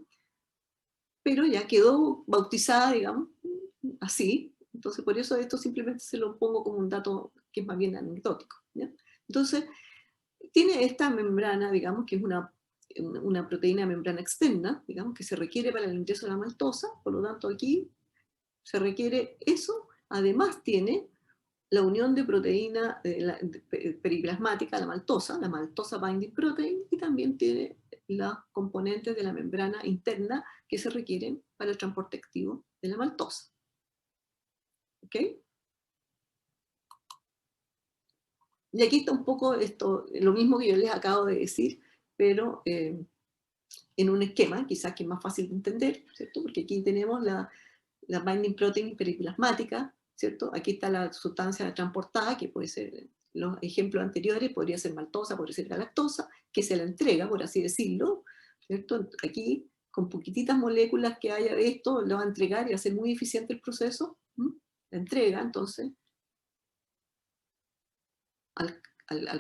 Pero ya quedó bautizada, digamos, así. Entonces, por eso esto simplemente se lo pongo como un dato que es más bien anecdótico, ¿ya? Entonces, tiene esta membrana, digamos, que es una proteína de membrana externa, digamos, que se requiere para el ingreso de la maltosa, por lo tanto aquí se requiere eso, además tiene la unión de proteína periplasmática, la maltosa binding protein, y también tiene las componentes de la membrana interna que se requieren para el transporte activo de la maltosa. ¿Ok? Y aquí está un poco esto, lo mismo que yo les acabo de decir, pero en un esquema, quizás que es más fácil de entender, ¿cierto? Porque aquí tenemos la binding protein periplasmática, ¿cierto? Aquí está la sustancia transportada, que puede ser, los ejemplos anteriores, podría ser maltosa, podría ser galactosa, que se la entrega, por así decirlo, ¿cierto? Aquí, con poquititas moléculas que haya de esto, lo va a entregar y va a ser muy eficiente el proceso, la entrega, entonces,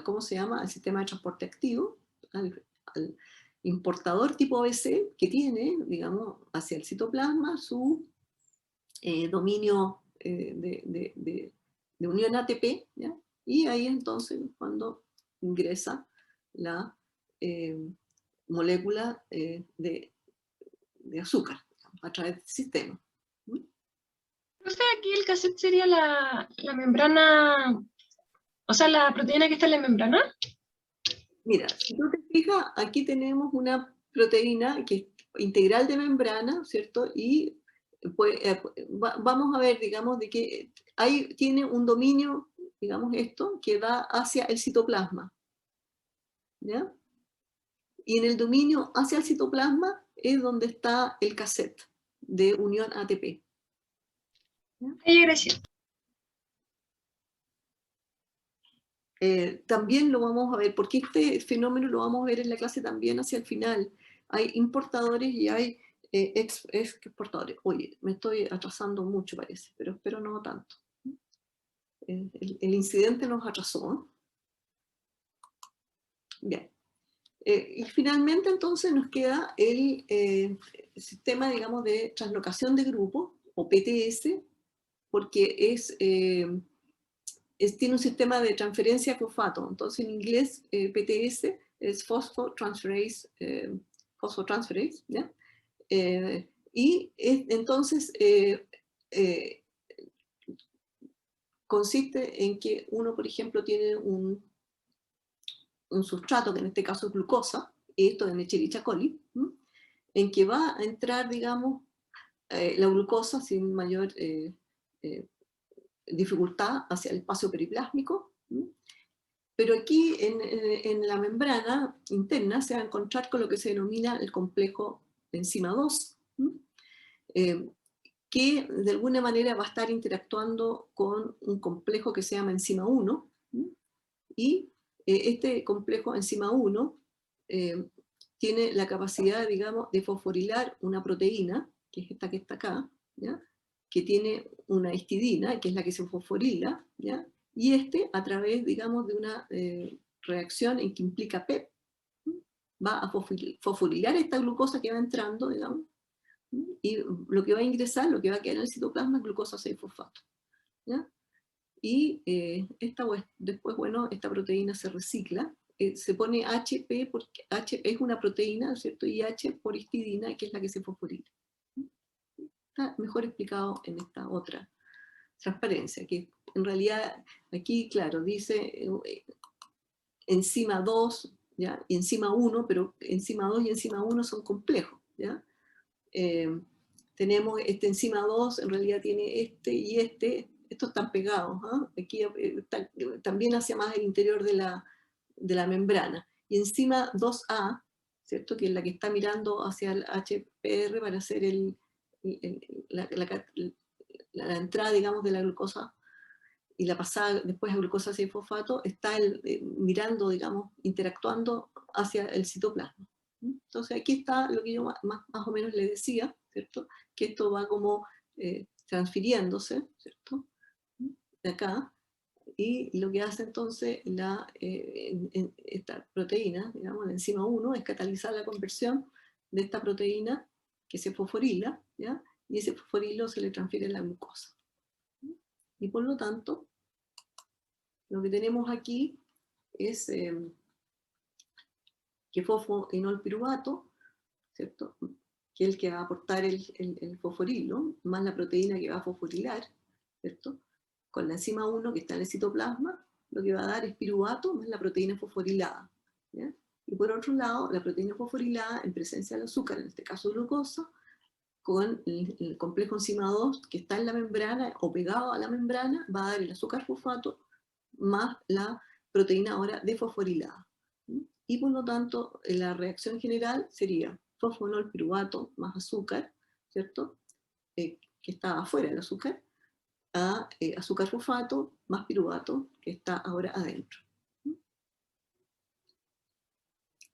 ¿cómo se llama? Al sistema de transporte activo, al importador tipo ABC que tiene, digamos, hacia el citoplasma su dominio de unión ATP, ¿ya? Y ahí entonces cuando ingresa la molécula de azúcar, digamos, a través del sistema. Profe, aquí el cassette sería la membrana, o sea, la proteína que está en la membrana. Mira, si tú te fijas, aquí tenemos una proteína que es integral de membrana, ¿cierto? Y pues, vamos a ver, digamos, de que ahí tiene un dominio, digamos esto, que va hacia el citoplasma, ¿ya? Y en el dominio hacia el citoplasma es donde está el cassette de unión ATP. Gracias. También lo vamos a ver, porque este fenómeno lo vamos a ver en la clase también hacia el final. Hay importadores y hay exportadores. Oye, me estoy atrasando mucho parece, pero espero no tanto. El incidente nos atrasó, ¿eh? Bien. Y finalmente entonces nos queda el sistema, digamos, de translocación de grupo, o PTS, porque tiene un sistema de transferencia de fosfato. Entonces en inglés PTS es phosphotransferase, ¿ya? Y entonces consiste en que uno, por ejemplo, tiene un sustrato, que en este caso es glucosa, esto en Escherichia coli, en que va a entrar, digamos, la glucosa sin mayor dificultad hacia el espacio periplásmico, pero aquí en la membrana interna se va a encontrar con lo que se denomina el complejo enzima 2, que de alguna manera va a estar interactuando con un complejo que se llama enzima 1, y este complejo enzima 1 tiene la capacidad, digamos, de fosforilar una proteína, que es esta que está acá, ¿ya? Que tiene una histidina, que es la que se fosforila, ¿ya? Y a través, digamos, de una reacción en que implica PEP, va a fosforilar esta glucosa que va entrando, digamos, y lo que va a ingresar, lo que va a quedar en el citoplasma es glucosa 6-fosfato, ¿ya? Y después, bueno, esta proteína se recicla, se pone HP porque HP es una proteína, ¿cierto? Y H por histidina, que es la que se fosforila. Está mejor explicado en esta otra transparencia, que en realidad aquí, claro, dice enzima 2, ¿ya? Y enzima 1, pero enzima 2 y enzima 1 son complejos, ¿ya? Tenemos este enzima 2, en realidad tiene y estos están pegados, ¿eh? Aquí también hacia más el interior de la membrana. Y enzima 2A, ¿cierto? Que es la que está mirando hacia el HPR para hacer la entrada, digamos, de la glucosa y la pasada después a glucosa 6-fosfato, está mirando, digamos, interactuando hacia el citoplasma. Entonces aquí está lo que yo más o menos le decía, ¿cierto? Que esto va como transfiriéndose, ¿cierto? De acá, y lo que hace entonces esta proteína, digamos, la enzima 1, es catalizar la conversión de esta proteína que se fosforila, ¿ya? Y ese fosforilo se le transfiere a la glucosa. Y por lo tanto, lo que tenemos aquí es que fosfoenol piruvato, ¿cierto? Que es el que va a aportar el fosforilo, más la proteína que va a fosforilar, ¿cierto? Con la enzima 1 que está en el citoplasma, lo que va a dar es piruvato más la proteína fosforilada, ¿ya? Y por otro lado, la proteína fosforilada en presencia del azúcar, en este caso glucosa, con el complejo enzima 2 que está en la membrana o pegado a la membrana, va a dar el azúcar fosfato más la proteína ahora defosforilada. Y por lo tanto, la reacción general sería fosfonol piruvato más azúcar, ¿cierto? Que está afuera del azúcar, a azúcar fosfato más piruvato, que está ahora adentro.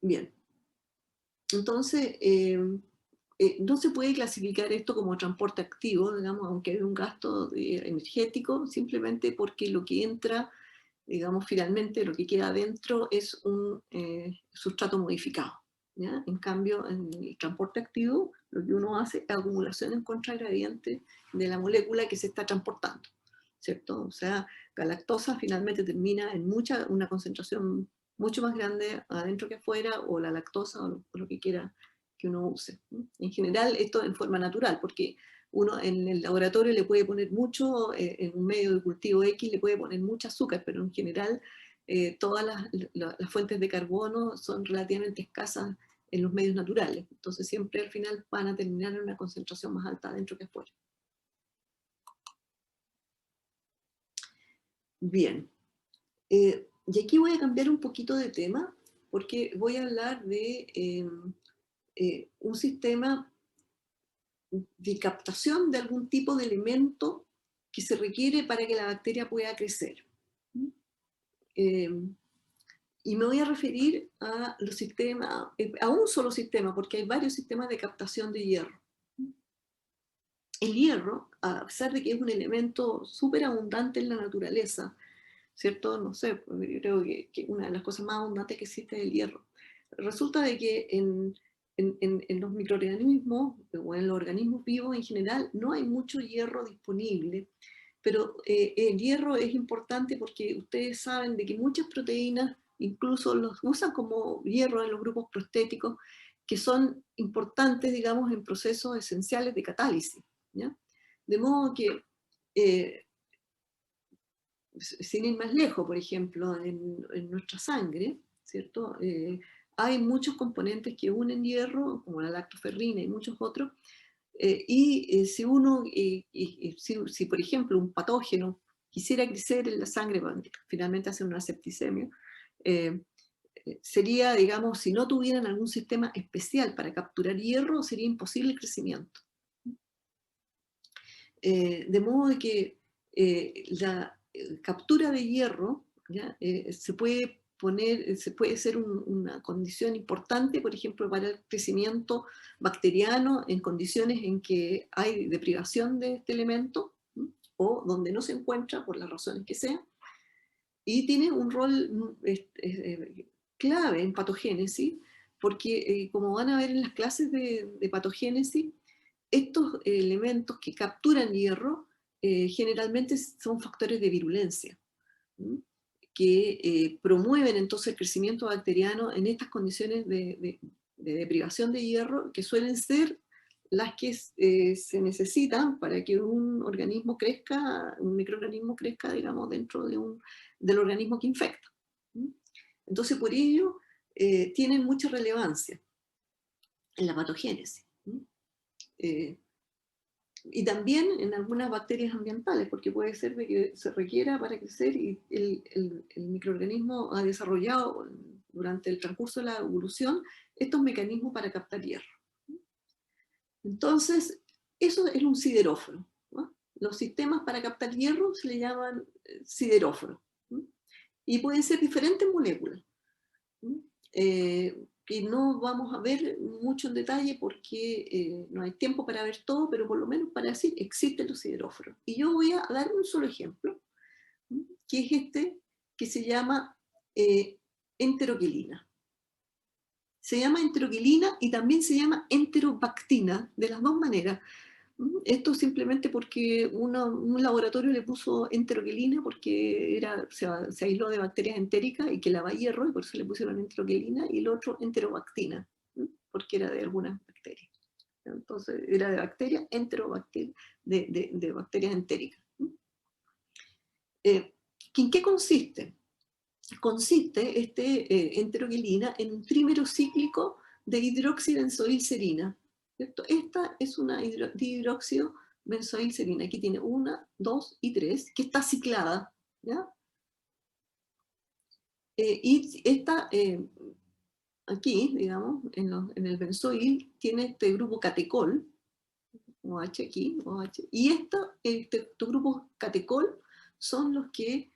Bien. Entonces, no se puede clasificar esto como transporte activo, digamos, aunque hay un gasto energético, simplemente porque lo que entra, digamos, finalmente lo que queda adentro es un sustrato modificado, ¿ya? En cambio, en el transporte activo, lo que uno hace es acumulación en contragradiente de la molécula que se está transportando, ¿cierto? O sea, la lactosa finalmente termina en una concentración mucho más grande adentro que afuera, o la lactosa, o lo que quiera que uno use. En general, esto en forma natural, porque uno en el laboratorio le puede poner mucho, en un medio de cultivo X le puede poner mucho azúcar, pero en general todas las fuentes de carbono son relativamente escasas en los medios naturales. Entonces siempre al final van a terminar en una concentración más alta adentro que afuera. Bien. Y aquí voy a cambiar un poquito de tema, porque voy a hablar de un sistema de captación de algún tipo de elemento que se requiere para que la bacteria pueda crecer. Y me voy a referir a los sistemas, a un solo sistema, porque hay varios sistemas de captación de hierro. El hierro, a pesar de que es un elemento súper abundante en la naturaleza, ¿cierto? No sé, yo creo que una de las cosas más abundantes que existe es el hierro. resulta de que en los microorganismos o en los organismos vivos en general no hay mucho hierro disponible, pero el hierro es importante porque ustedes saben de que muchas proteínas incluso los usan como hierro en los grupos prostéticos, que son importantes, digamos, en procesos esenciales de catálisis, ¿ya? De modo que, sin ir más lejos, por ejemplo, en nuestra sangre, ¿cierto? Hay muchos componentes que unen hierro, como la lactoferrina y muchos otros, si uno, si por ejemplo un patógeno quisiera crecer en la sangre, finalmente hacer una septicemia, sería, digamos, si no tuvieran algún sistema especial para capturar hierro, sería imposible el crecimiento. De modo de que la captura de hierro, ¿ya? Se puede ser una condición importante, por ejemplo, para el crecimiento bacteriano en condiciones en que hay deprivación de este elemento, ¿sí? O donde no se encuentra por las razones que sean, y tiene un rol clave en patogénesis, porque como van a ver en las clases de patogénesis, estos elementos que capturan hierro generalmente son factores de virulencia, ¿sí? Que promueven entonces el crecimiento bacteriano en estas condiciones de deprivación de hierro, que suelen ser las que se necesitan para que un organismo crezca, un microorganismo crezca, digamos, dentro del organismo que infecta. Entonces, por ello, tienen mucha relevancia en la patogénesis. Y también en algunas bacterias ambientales, porque puede ser de que se requiera para crecer y el microorganismo ha desarrollado durante el transcurso de la evolución estos mecanismos para captar hierro. Entonces, eso es un sideróforo, ¿no? Los sistemas para captar hierro se le llaman sideróforos, ¿no? Y pueden ser diferentes moléculas, ¿no? Que no vamos a ver mucho en detalle porque no hay tiempo para ver todo, pero por lo menos para decir existen los sideróforos. Y yo voy a dar un solo ejemplo, ¿no? Que es este, que se llama enteroquilina. Se llama enteroquilina y también se llama enterobactina, de las dos maneras. Esto simplemente porque un laboratorio le puso enteroquilina porque se aisló de bacterias entéricas y que lava hierro, y por eso le pusieron enteroquilina, y el otro enterobactina, porque era de algunas bacterias. Entonces era de bacterias, enterobacterias, de bacterias entéricas. ¿En qué consiste? Consiste enteroquilina en un trímero cíclico de hidroxibenzoilserina. ¿Cierto? Esta es una dihidroxibenzoilserina. Aquí tiene 1, 2 y 3, que está ciclada, ¿ya? Y esta, aquí, digamos, en el benzoil, tiene este grupo catecol, OH aquí, OH, y estos grupos catecol son los que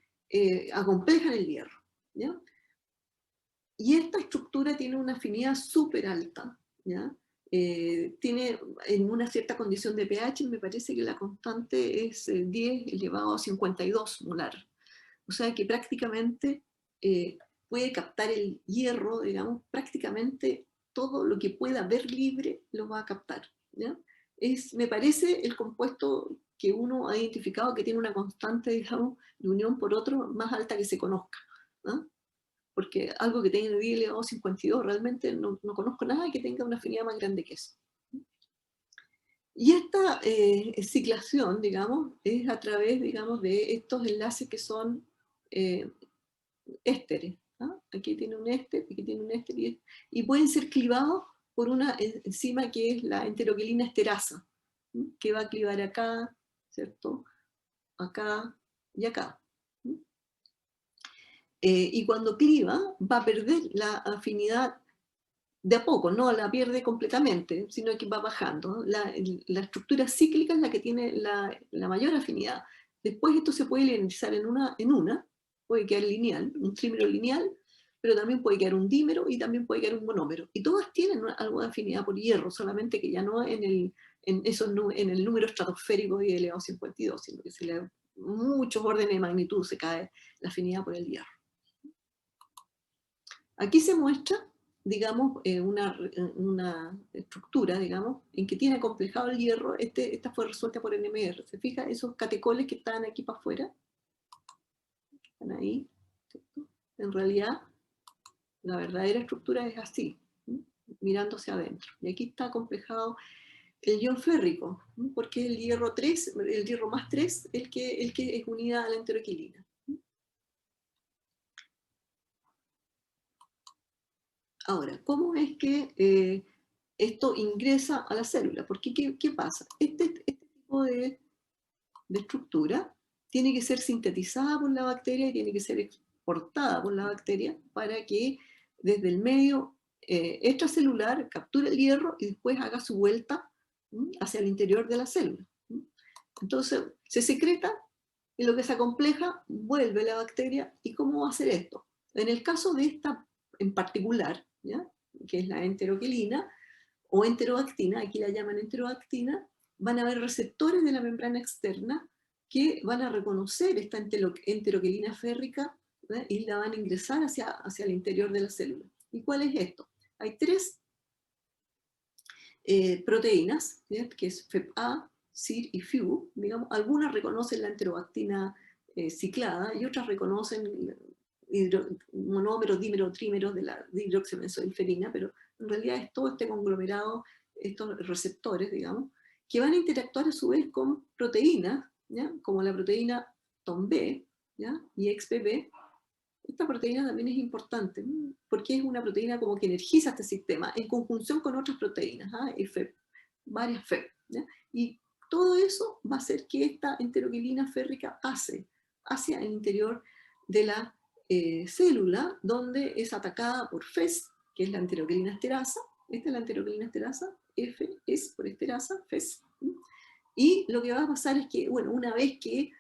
acomplejan el hierro, ¿ya? Y esta estructura tiene una afinidad súper alta, ¿ya? Tiene en una cierta condición de pH, me parece que la constante es 10 elevado a 52 molar. O sea que prácticamente puede captar el hierro, digamos, prácticamente todo lo que pueda ver libre lo va a captar, ¿ya? Me parece el compuesto que uno ha identificado que tiene una constante, digamos, de unión por otro más alta que se conozca, ¿no? Porque algo que tenga 10 elevado a 52, realmente no conozco nada que tenga una afinidad más grande que eso. Y esta ciclación, digamos, es a través, digamos, de estos enlaces que son ésteres. ¿Ah? Aquí tiene un éster, aquí tiene un éster, y pueden ser clivados por una enzima que es la enteroquilina esterasa, ¿sí? Que va a clivar acá, ¿cierto? Acá y acá. Y cuando cliva va a perder la afinidad de a poco, no la pierde completamente, sino que va bajando. La estructura cíclica es la que tiene la mayor afinidad. Después esto se puede linealizar en una, puede quedar lineal, un trímero lineal, pero también puede quedar un dímero y también puede quedar un monómero. Y todas tienen algo de afinidad por hierro, solamente que ya no en el número estratosférico y elevado a 52, sino que se le da muchos órdenes de magnitud, se cae la afinidad por el hierro. Aquí se muestra digamos, una estructura, digamos, en que tiene acomplejado el hierro. Esta fue resuelta por NMR. ¿Se fija? Esos catecoles que están aquí para afuera, están ahí, ¿cierto? En realidad, la verdadera estructura es así, ¿sí? Mirando hacia adentro. Y aquí está acomplejado el ion férrico, ¿sí? Porque el hierro 3, el hierro más 3, el que es unida a la enteroquilina. Ahora, ¿cómo es que esto ingresa a la célula? Porque, ¿qué pasa? Este tipo de estructura tiene que ser sintetizada por la bacteria y tiene que ser exportada por la bacteria para que desde el medio extracelular capture el hierro y después haga su vuelta hacia el interior de la célula. Entonces, se secreta y lo que se acompleja vuelve la bacteria. ¿Y cómo va a hacer esto? En el caso de esta en particular, ¿ya? Que es la enteroquilina o enteroactina, aquí la llaman enteroactina, van a haber receptores de la membrana externa que van a reconocer esta enteroquilina férrica, ¿verdad? Y la van a ingresar hacia el interior de la célula. ¿Y cuál es esto? Hay 3 proteínas, ¿sí? Que es FEP-A, CIR y FIU, digamos. Algunas reconocen la enteroactina ciclada y otras reconocen monómeros, dímeros, trímeros de la dihidroxibenzoilferina, pero en realidad es todo este conglomerado, estos receptores, digamos, que van a interactuar a su vez con proteínas, ¿ya? Como la proteína TOMB, ¿ya? Y XPB. Esta proteína también es importante, porque es una proteína como que energiza este sistema en conjunción con otras proteínas, y FEP, varias FEP, ¿ya? Y todo eso va a hacer que esta enteroquilina férrica pase hacia el interior de la célula, donde es atacada por FES, que es la enteroquilina esterasa. Esta es la enteroquilina esterasa, F es por esterasa, FES. Y lo que va a pasar es que, bueno, una vez que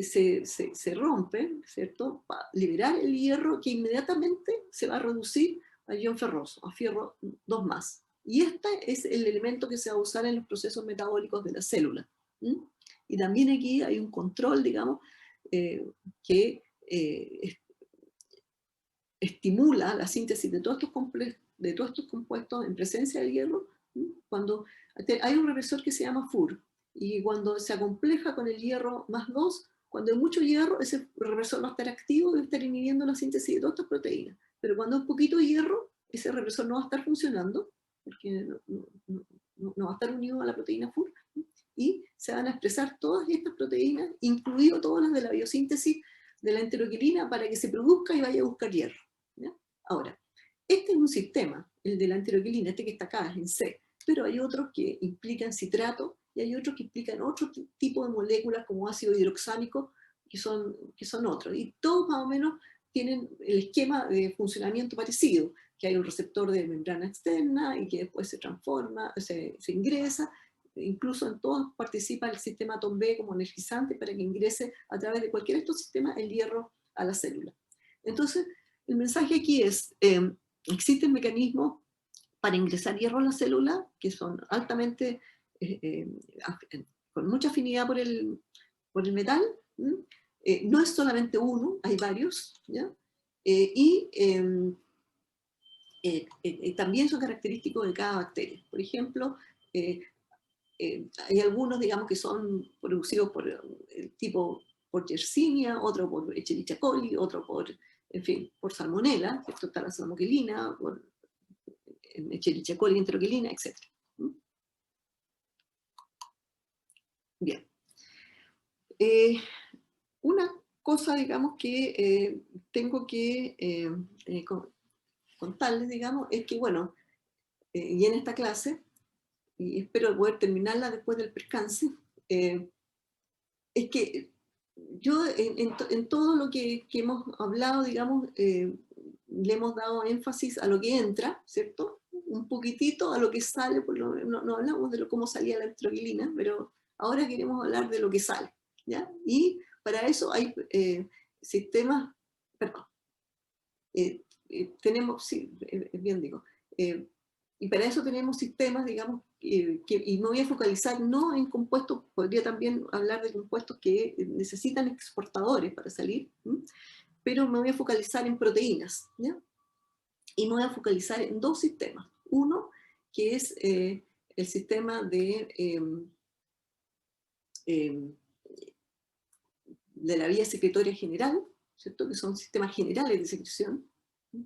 se rompe, ¿cierto? Va a liberar el hierro, que inmediatamente se va a reducir a ion ferroso, a fierro 2+. Y este es el elemento que se va a usar en los procesos metabólicos de la célula. Y también aquí hay un control, digamos, que estimula la síntesis de todos estos compuestos en presencia del hierro, cuando hay un represor que se llama FUR, y cuando se acompleja con el hierro +2, cuando hay mucho hierro, ese represor va a estar activo y va a estar inhibiendo la síntesis de todas estas proteínas. Pero cuando hay poquito hierro, ese represor no va a estar funcionando, porque no va a estar unido a la proteína FUR, y se van a expresar todas estas proteínas, incluido todas las de la biosíntesis de la enteroquilina, para que se produzca y vaya a buscar hierro, ¿ya? Ahora, este es un sistema, el de la enteroquilina, este que está acá, es en C, pero hay otros que implican citrato y hay otros que implican otro tipo de moléculas como ácido hidroxálico, que son otros. Y todos más o menos tienen el esquema de funcionamiento parecido, que hay un receptor de membrana externa y que después se transforma, se ingresa. Incluso en todos participa el sistema TOMB como energizante para que ingrese a través de cualquiera de estos sistemas el hierro a la célula. Entonces, el mensaje aquí es, existen mecanismos para ingresar hierro a la célula que son altamente, con mucha afinidad por el metal. No es solamente uno, hay varios, ¿ya? También son característicos de cada bacteria. Por ejemplo, hay algunos, digamos, que son producidos por el tipo por Yersinia, otro por Escherichia coli, otro por, en fin, por Salmonella, que esto está la salmoquelina, por Escherichia coli, enteroquilina, etc. Bien. Una cosa, digamos, que tengo que contarles, digamos, es que, bueno, y en esta clase, y espero poder terminarla después del percance, es que yo en todo lo que hemos hablado, digamos, le hemos dado énfasis a lo que entra, ¿cierto? Un poquitito a lo que sale, no hablamos de cómo salía la enteroquilina, pero ahora queremos hablar de lo que sale, ¿ya? Y para eso hay sistemas, perdón, tenemos, sí, bien digo, y para eso tenemos sistemas, digamos, y me voy a focalizar no en compuestos, podría también hablar de compuestos que necesitan exportadores para salir, pero me voy a focalizar en proteínas, ¿ya? Y me voy a focalizar en dos sistemas. Uno, que es el sistema de la vía secretoria general, ¿cierto? Que son sistemas generales de secreción,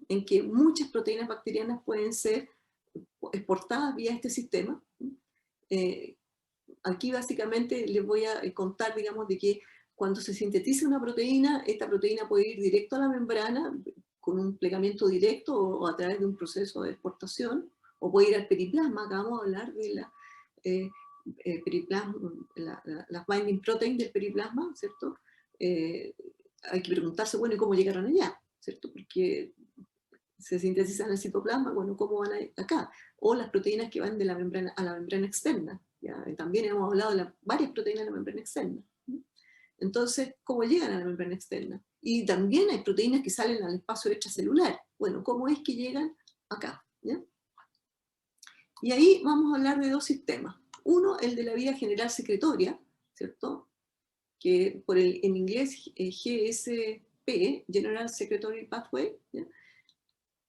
en que muchas proteínas bacterianas pueden ser exportadas vía este sistema. Aquí básicamente les voy a contar, digamos, de que cuando se sintetiza una proteína, esta proteína puede ir directo a la membrana con un plegamiento directo o a través de un proceso de exportación, o puede ir al periplasma. Acabamos de hablar de la periplasma, las binding protein del periplasma, ¿cierto? Hay que preguntarse, bueno, ¿y cómo llegaron allá? ¿Cierto? Porque se sintetizan en el citoplasma, bueno, ¿cómo van acá? O las proteínas que van de la membrana a la membrana externa. ¿Ya? También hemos hablado de varias proteínas de la membrana externa. Entonces, ¿cómo llegan a la membrana externa? Y también hay proteínas que salen al espacio extracelular. Bueno, ¿cómo es que llegan acá? ¿Ya? Y ahí vamos a hablar de dos sistemas. Uno, el de la vía general secretoria, ¿cierto? Que en inglés GSP, General Secretory Pathway, ¿ya?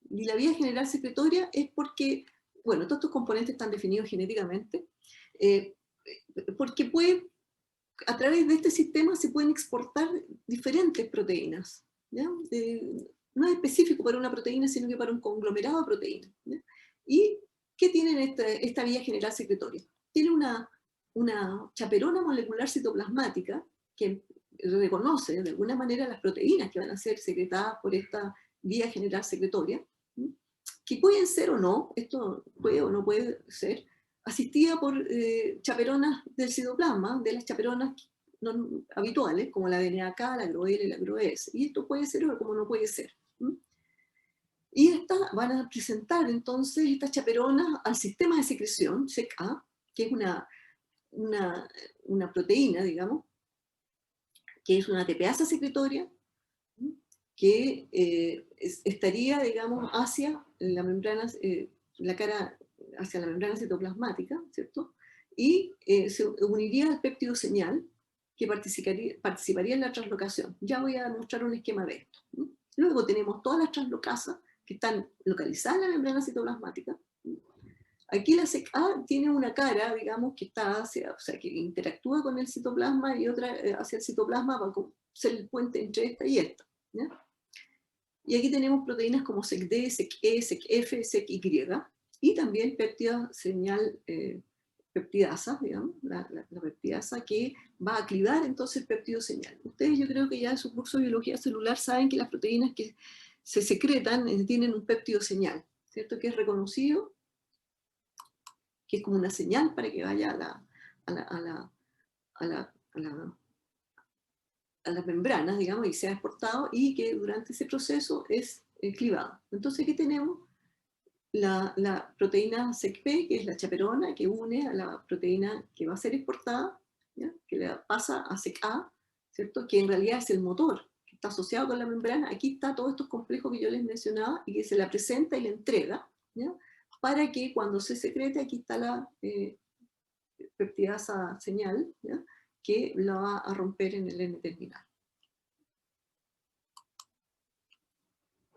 Y la vía general secretoria es porque, bueno, todos estos componentes están definidos genéticamente, porque a través de este sistema se pueden exportar diferentes proteínas, ¿ya? No es específico para una proteína, sino que para un conglomerado de proteínas, ¿ya? ¿Y qué tiene esta vía general secretoria? Tiene una chaperona molecular citoplasmática que reconoce de alguna manera las proteínas que van a ser secretadas por esta vía general secretoria, que pueden ser o no, esto puede o no puede ser, asistida por chaperonas del citoplasma, de las chaperonas no habituales, como la DNA-K, la AGRO-L, la AGRO-S. Y esto puede ser o como no puede ser. Y van a presentar entonces estas chaperonas al sistema de secreción, SEC-A, que es una proteína, digamos, que es una ATPasa secretoria, que estaría, digamos, hacia la membrana, la cara hacia la membrana citoplasmática, ¿cierto? Y se uniría al péptido señal que participaría en la translocación. Ya voy a mostrar un esquema de esto. Luego tenemos todas las translocasas que están localizadas en la membrana citoplasmática. Aquí la SEC-A tiene una cara, digamos, que está hacia, o sea, que interactúa con el citoplasma y otra hacia el citoplasma para ser el puente entre esta y esta, ¿ya? Y aquí tenemos proteínas como SEC-D, SEC-E, SEC-F, SEC-Y, y también péptida señal peptidasa, digamos, la peptidasa que va a clivar entonces el péptido señal. Ustedes, yo creo que ya en su curso de biología celular saben que las proteínas que se secretan tienen un péptido señal, ¿cierto? Que es reconocido, que es como una señal para que vaya a las membranas, digamos, y sea exportado, y que durante ese proceso es clivado. Entonces aquí tenemos la proteína SEC-P, que es la chaperona, que une a la proteína que va a ser exportada, ¿ya? Que le pasa a SEC-A, ¿cierto? Que en realidad es el motor, que está asociado con la membrana. Aquí está todos estos complejos que yo les mencionaba, y que se la presenta y la entrega, ¿ya? Para que cuando se secrete, aquí está la peptidasa señal, ¿ya? Que la va a romper en el N-terminal.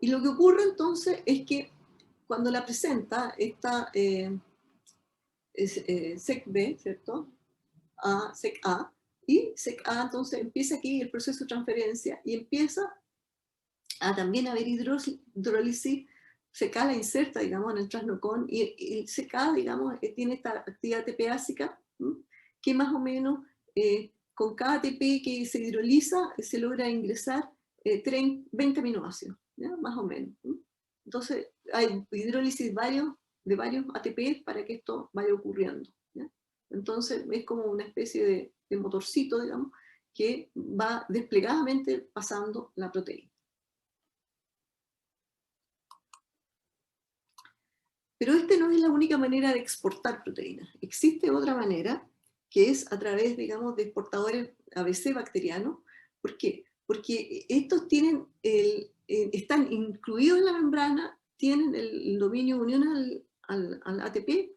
Y lo que ocurre entonces es que cuando la presenta esta SEC-B, ¿cierto? A SEC-A, y SEC-A entonces empieza aquí el proceso de transferencia y empieza a también haber hidrólisis. SEC-A la inserta, digamos, en el translocón, y SEC-A, digamos, tiene esta actividad ATPásica, que más o menos con cada ATP que se hidroliza se logra ingresar 20 aminoácidos, ¿ya? Más o menos. Entonces hay hidrólisis de varios ATP para que esto vaya ocurriendo, ¿ya? Entonces es como una especie de motorcito, digamos, que va desplegadamente pasando la proteína. Pero esta no es la única manera de exportar proteínas. Existe otra manera, que es a través, digamos, de exportadores ABC bacterianos. ¿Por qué? Porque estos están incluidos en la membrana, tienen el dominio unión al ATP,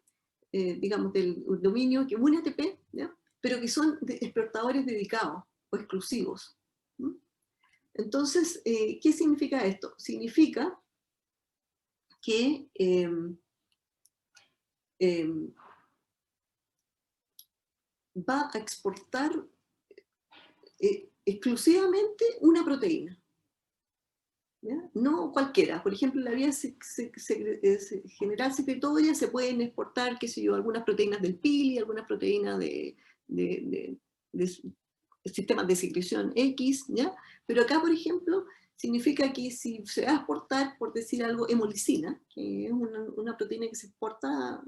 digamos, del dominio que une ATP, ¿ya? Pero que son exportadores dedicados o exclusivos. Entonces, ¿qué significa esto? Significa que va a exportar exclusivamente una proteína, ¿ya? No cualquiera. Por ejemplo, en la vía general secretoria se pueden exportar, qué sé yo, algunas proteínas del pili, algunas proteínas de sistemas de secreción X, ¿ya? Pero acá, por ejemplo, significa que si se va a exportar, por decir algo, hemolicina, que es una proteína que se exporta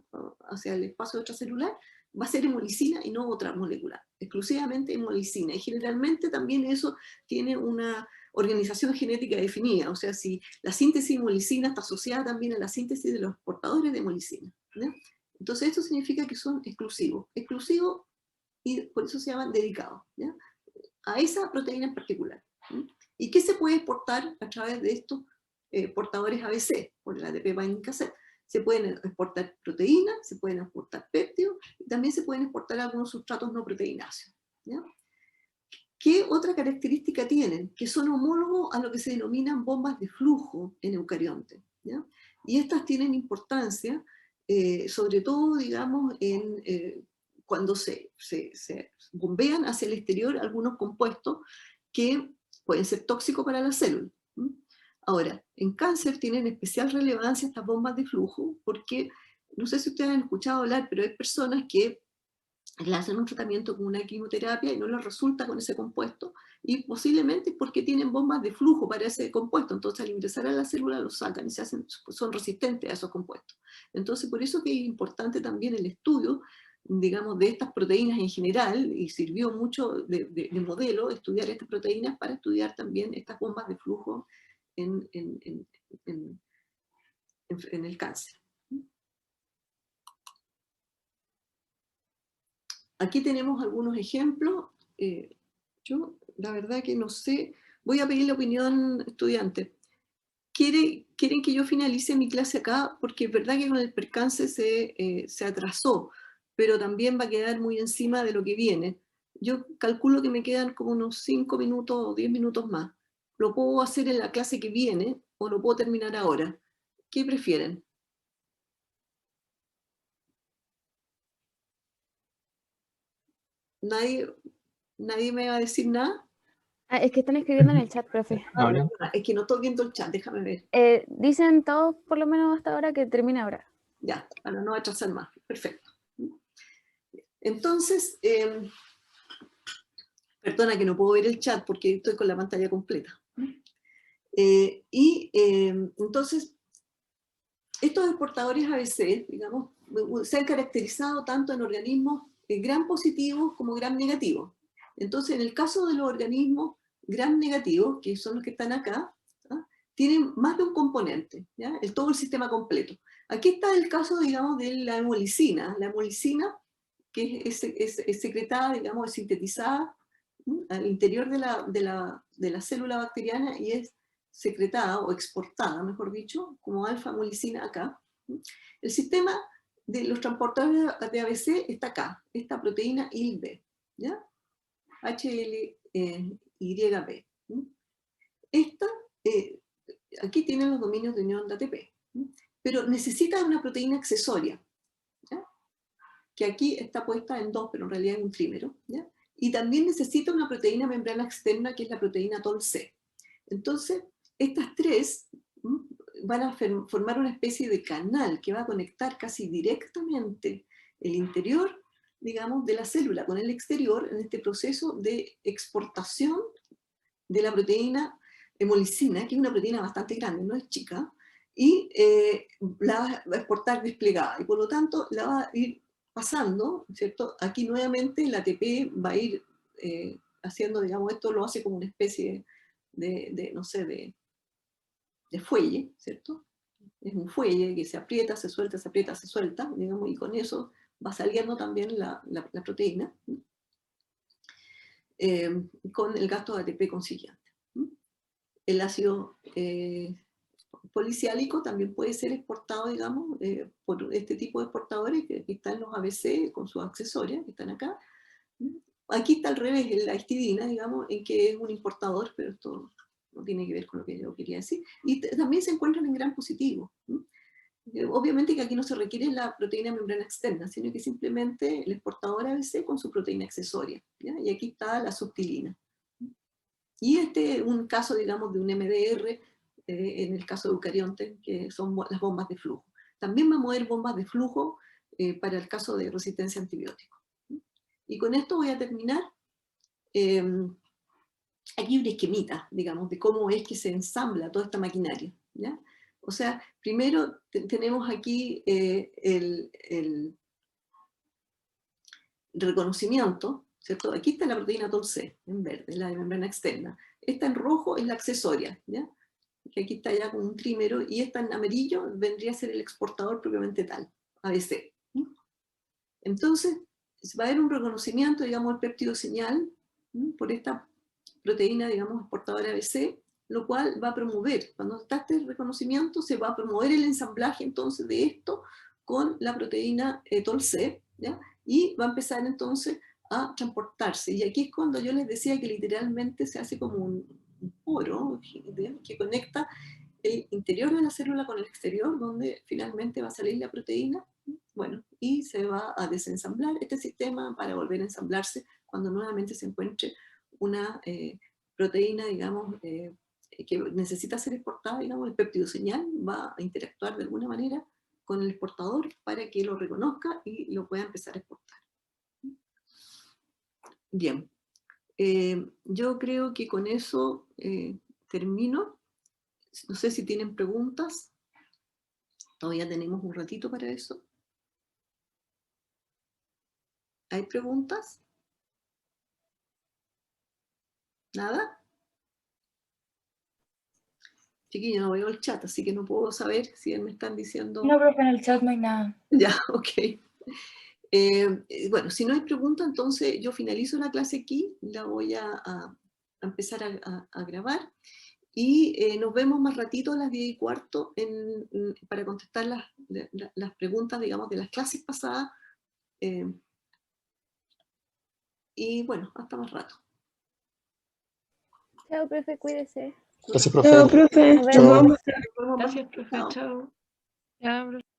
hacia el espacio extracelular, va a ser hemolicina y no otra molécula, exclusivamente hemolicina. Y generalmente también eso tiene una organización genética definida, o sea, si la síntesis de hemolicina está asociada también a la síntesis de los portadores de hemolicina, ¿ya? Entonces esto significa que son exclusivos, y por eso se llaman dedicados, ¿ya? A esa proteína en particular. ¿Sí? ¿Y qué se puede exportar a través de estos portadores ABC, por el ATP binding cassette? Se pueden exportar proteínas, se pueden exportar péptidos, y también se pueden exportar algunos sustratos no proteináceos, ¿ya? ¿Qué otra característica tienen? Que son homólogos a lo que se denominan bombas de flujo en eucarionte, ¿ya? Y estas tienen importancia, sobre todo, digamos, cuando se bombean hacia el exterior algunos compuestos que pueden ser tóxicos para la célula. Ahora, en cáncer tienen especial relevancia estas bombas de flujo porque, no sé si ustedes han escuchado hablar, pero hay personas que le hacen un tratamiento con una quimioterapia y no les resulta con ese compuesto, y posiblemente porque tienen bombas de flujo para ese compuesto, entonces al ingresar a la célula lo sacan y son resistentes a esos compuestos. Entonces por eso que es importante también el estudio, digamos, de estas proteínas en general, y sirvió mucho de modelo estudiar estas proteínas para estudiar también estas bombas de flujo en el cáncer. Aquí tenemos algunos ejemplos. Yo, la verdad que no sé, voy a pedir la opinión estudiante. ¿Quieren que yo finalice mi clase acá? Porque es verdad que con el percance se atrasó, pero también va a quedar muy encima de lo que viene. Yo calculo que me quedan como unos 5 minutos o 10 minutos más. ¿Lo puedo hacer en la clase que viene o lo puedo terminar ahora? ¿Qué prefieren? ¿Nadie me va a decir nada? Ah, es que están escribiendo en el chat, profe. Es que no estoy viendo el chat, déjame ver. Dicen todos, por lo menos hasta ahora, que termina ahora. Ya, para no atrasar más. Perfecto. Entonces, perdona que no puedo ver el chat porque estoy con la pantalla completa. Entonces, estos exportadores ABC, digamos, se han caracterizado tanto en organismos gram positivos como gram negativos. Entonces, en el caso de los organismos gram negativos, que son los que están acá, ¿ah? Tienen más de un componente, ¿ya? Todo el sistema completo. Aquí está el caso, digamos, de la hemolicina. La hemolicina, que es secretada, digamos, es sintetizada al interior de la célula bacteriana y es secretada o exportada, mejor dicho, como alfa-hemolicina acá. El sistema de los transportadores de ABC está acá, esta proteína ILB, ¿ya? HLYB. Esta, aquí tienen los dominios de unión de ATP, pero necesita una proteína accesoria, ¿ya? Que aquí está puesta en 2, pero en realidad es un trímero, ¿ya? Y también necesita una proteína membrana externa, que es la proteína TOL-C. Entonces, estas tres van a formar una especie de canal que va a conectar casi directamente el interior, digamos, de la célula con el exterior en este proceso de exportación de la proteína hemolicina, que es una proteína bastante grande, no es chica, y la va a exportar desplegada, y por lo tanto la va a ir pasando, ¿cierto? Aquí nuevamente el ATP va a ir haciendo, digamos, esto lo hace como una especie no sé, de fuelle, ¿cierto? Es un fuelle que se aprieta, se suelta, se aprieta, se suelta, digamos, y con eso va saliendo también la proteína, con el gasto de ATP consiguiente. El ácido policiálico también puede ser exportado, digamos, por este tipo de exportadores que están los ABC con sus accesorias, que están acá. Aquí está al revés, la histidina, digamos, en que es un importador, pero esto no tiene que ver con lo que yo quería decir. Y también se encuentran en gran positivo. Obviamente que aquí no se requiere la proteína de membrana externa, sino que simplemente el exportador ABC con su proteína accesoria, ¿ya? Y aquí está la subtilina. Y este es un caso, digamos, de un MDR, en el caso de eucariontes, que son las bombas de flujo. También vamos a ver bombas de flujo para el caso de resistencia a antibióticos. Y con esto voy a terminar. Aquí una esquemita, digamos, de cómo es que se ensambla toda esta maquinaria, ¿ya? O sea, primero tenemos aquí el reconocimiento, ¿cierto? Aquí está la proteína TOL-C, en verde, la de membrana externa. Esta en rojo es la accesoria, ¿ya? Que aquí está ya con un trímero, y esta en amarillo vendría a ser el exportador propiamente tal, ABC. Entonces, va a haber un reconocimiento, digamos, el péptido señal, por esta proteína, digamos, exportadora ABC, lo cual va a promover, cuando está este reconocimiento, se va a promover el ensamblaje entonces de esto con la proteína TOL-C, ¿ya? Y va a empezar entonces a transportarse. Y aquí es cuando yo les decía que literalmente se hace como un poro que conecta el interior de la célula con el exterior, donde finalmente va a salir la proteína, bueno, y se va a desensamblar este sistema para volver a ensamblarse cuando nuevamente se encuentre una proteína, digamos, que necesita ser exportada, digamos, el péptido señal va a interactuar de alguna manera con el exportador para que lo reconozca y lo pueda empezar a exportar. Bien, yo creo que con eso termino. No sé si tienen preguntas. Todavía tenemos un ratito para eso. ¿Hay preguntas? ¿Nada? Chiquillo, no veo el chat, así que no puedo saber si me están diciendo... No, profe, en el chat no hay nada. Ya, ok. Bueno, si no hay preguntas, entonces yo finalizo la clase aquí, la voy a empezar a grabar, y nos vemos más ratito a las 10:15 para contestar las preguntas, digamos, de las clases pasadas. Y bueno, hasta más rato. Chao, profe, cuídese. Gracias, profe. Chao, profe. Nos Nos vemos. vemos. Nos vemos más. Gracias, profe. Chao. Chao. Ya, profe.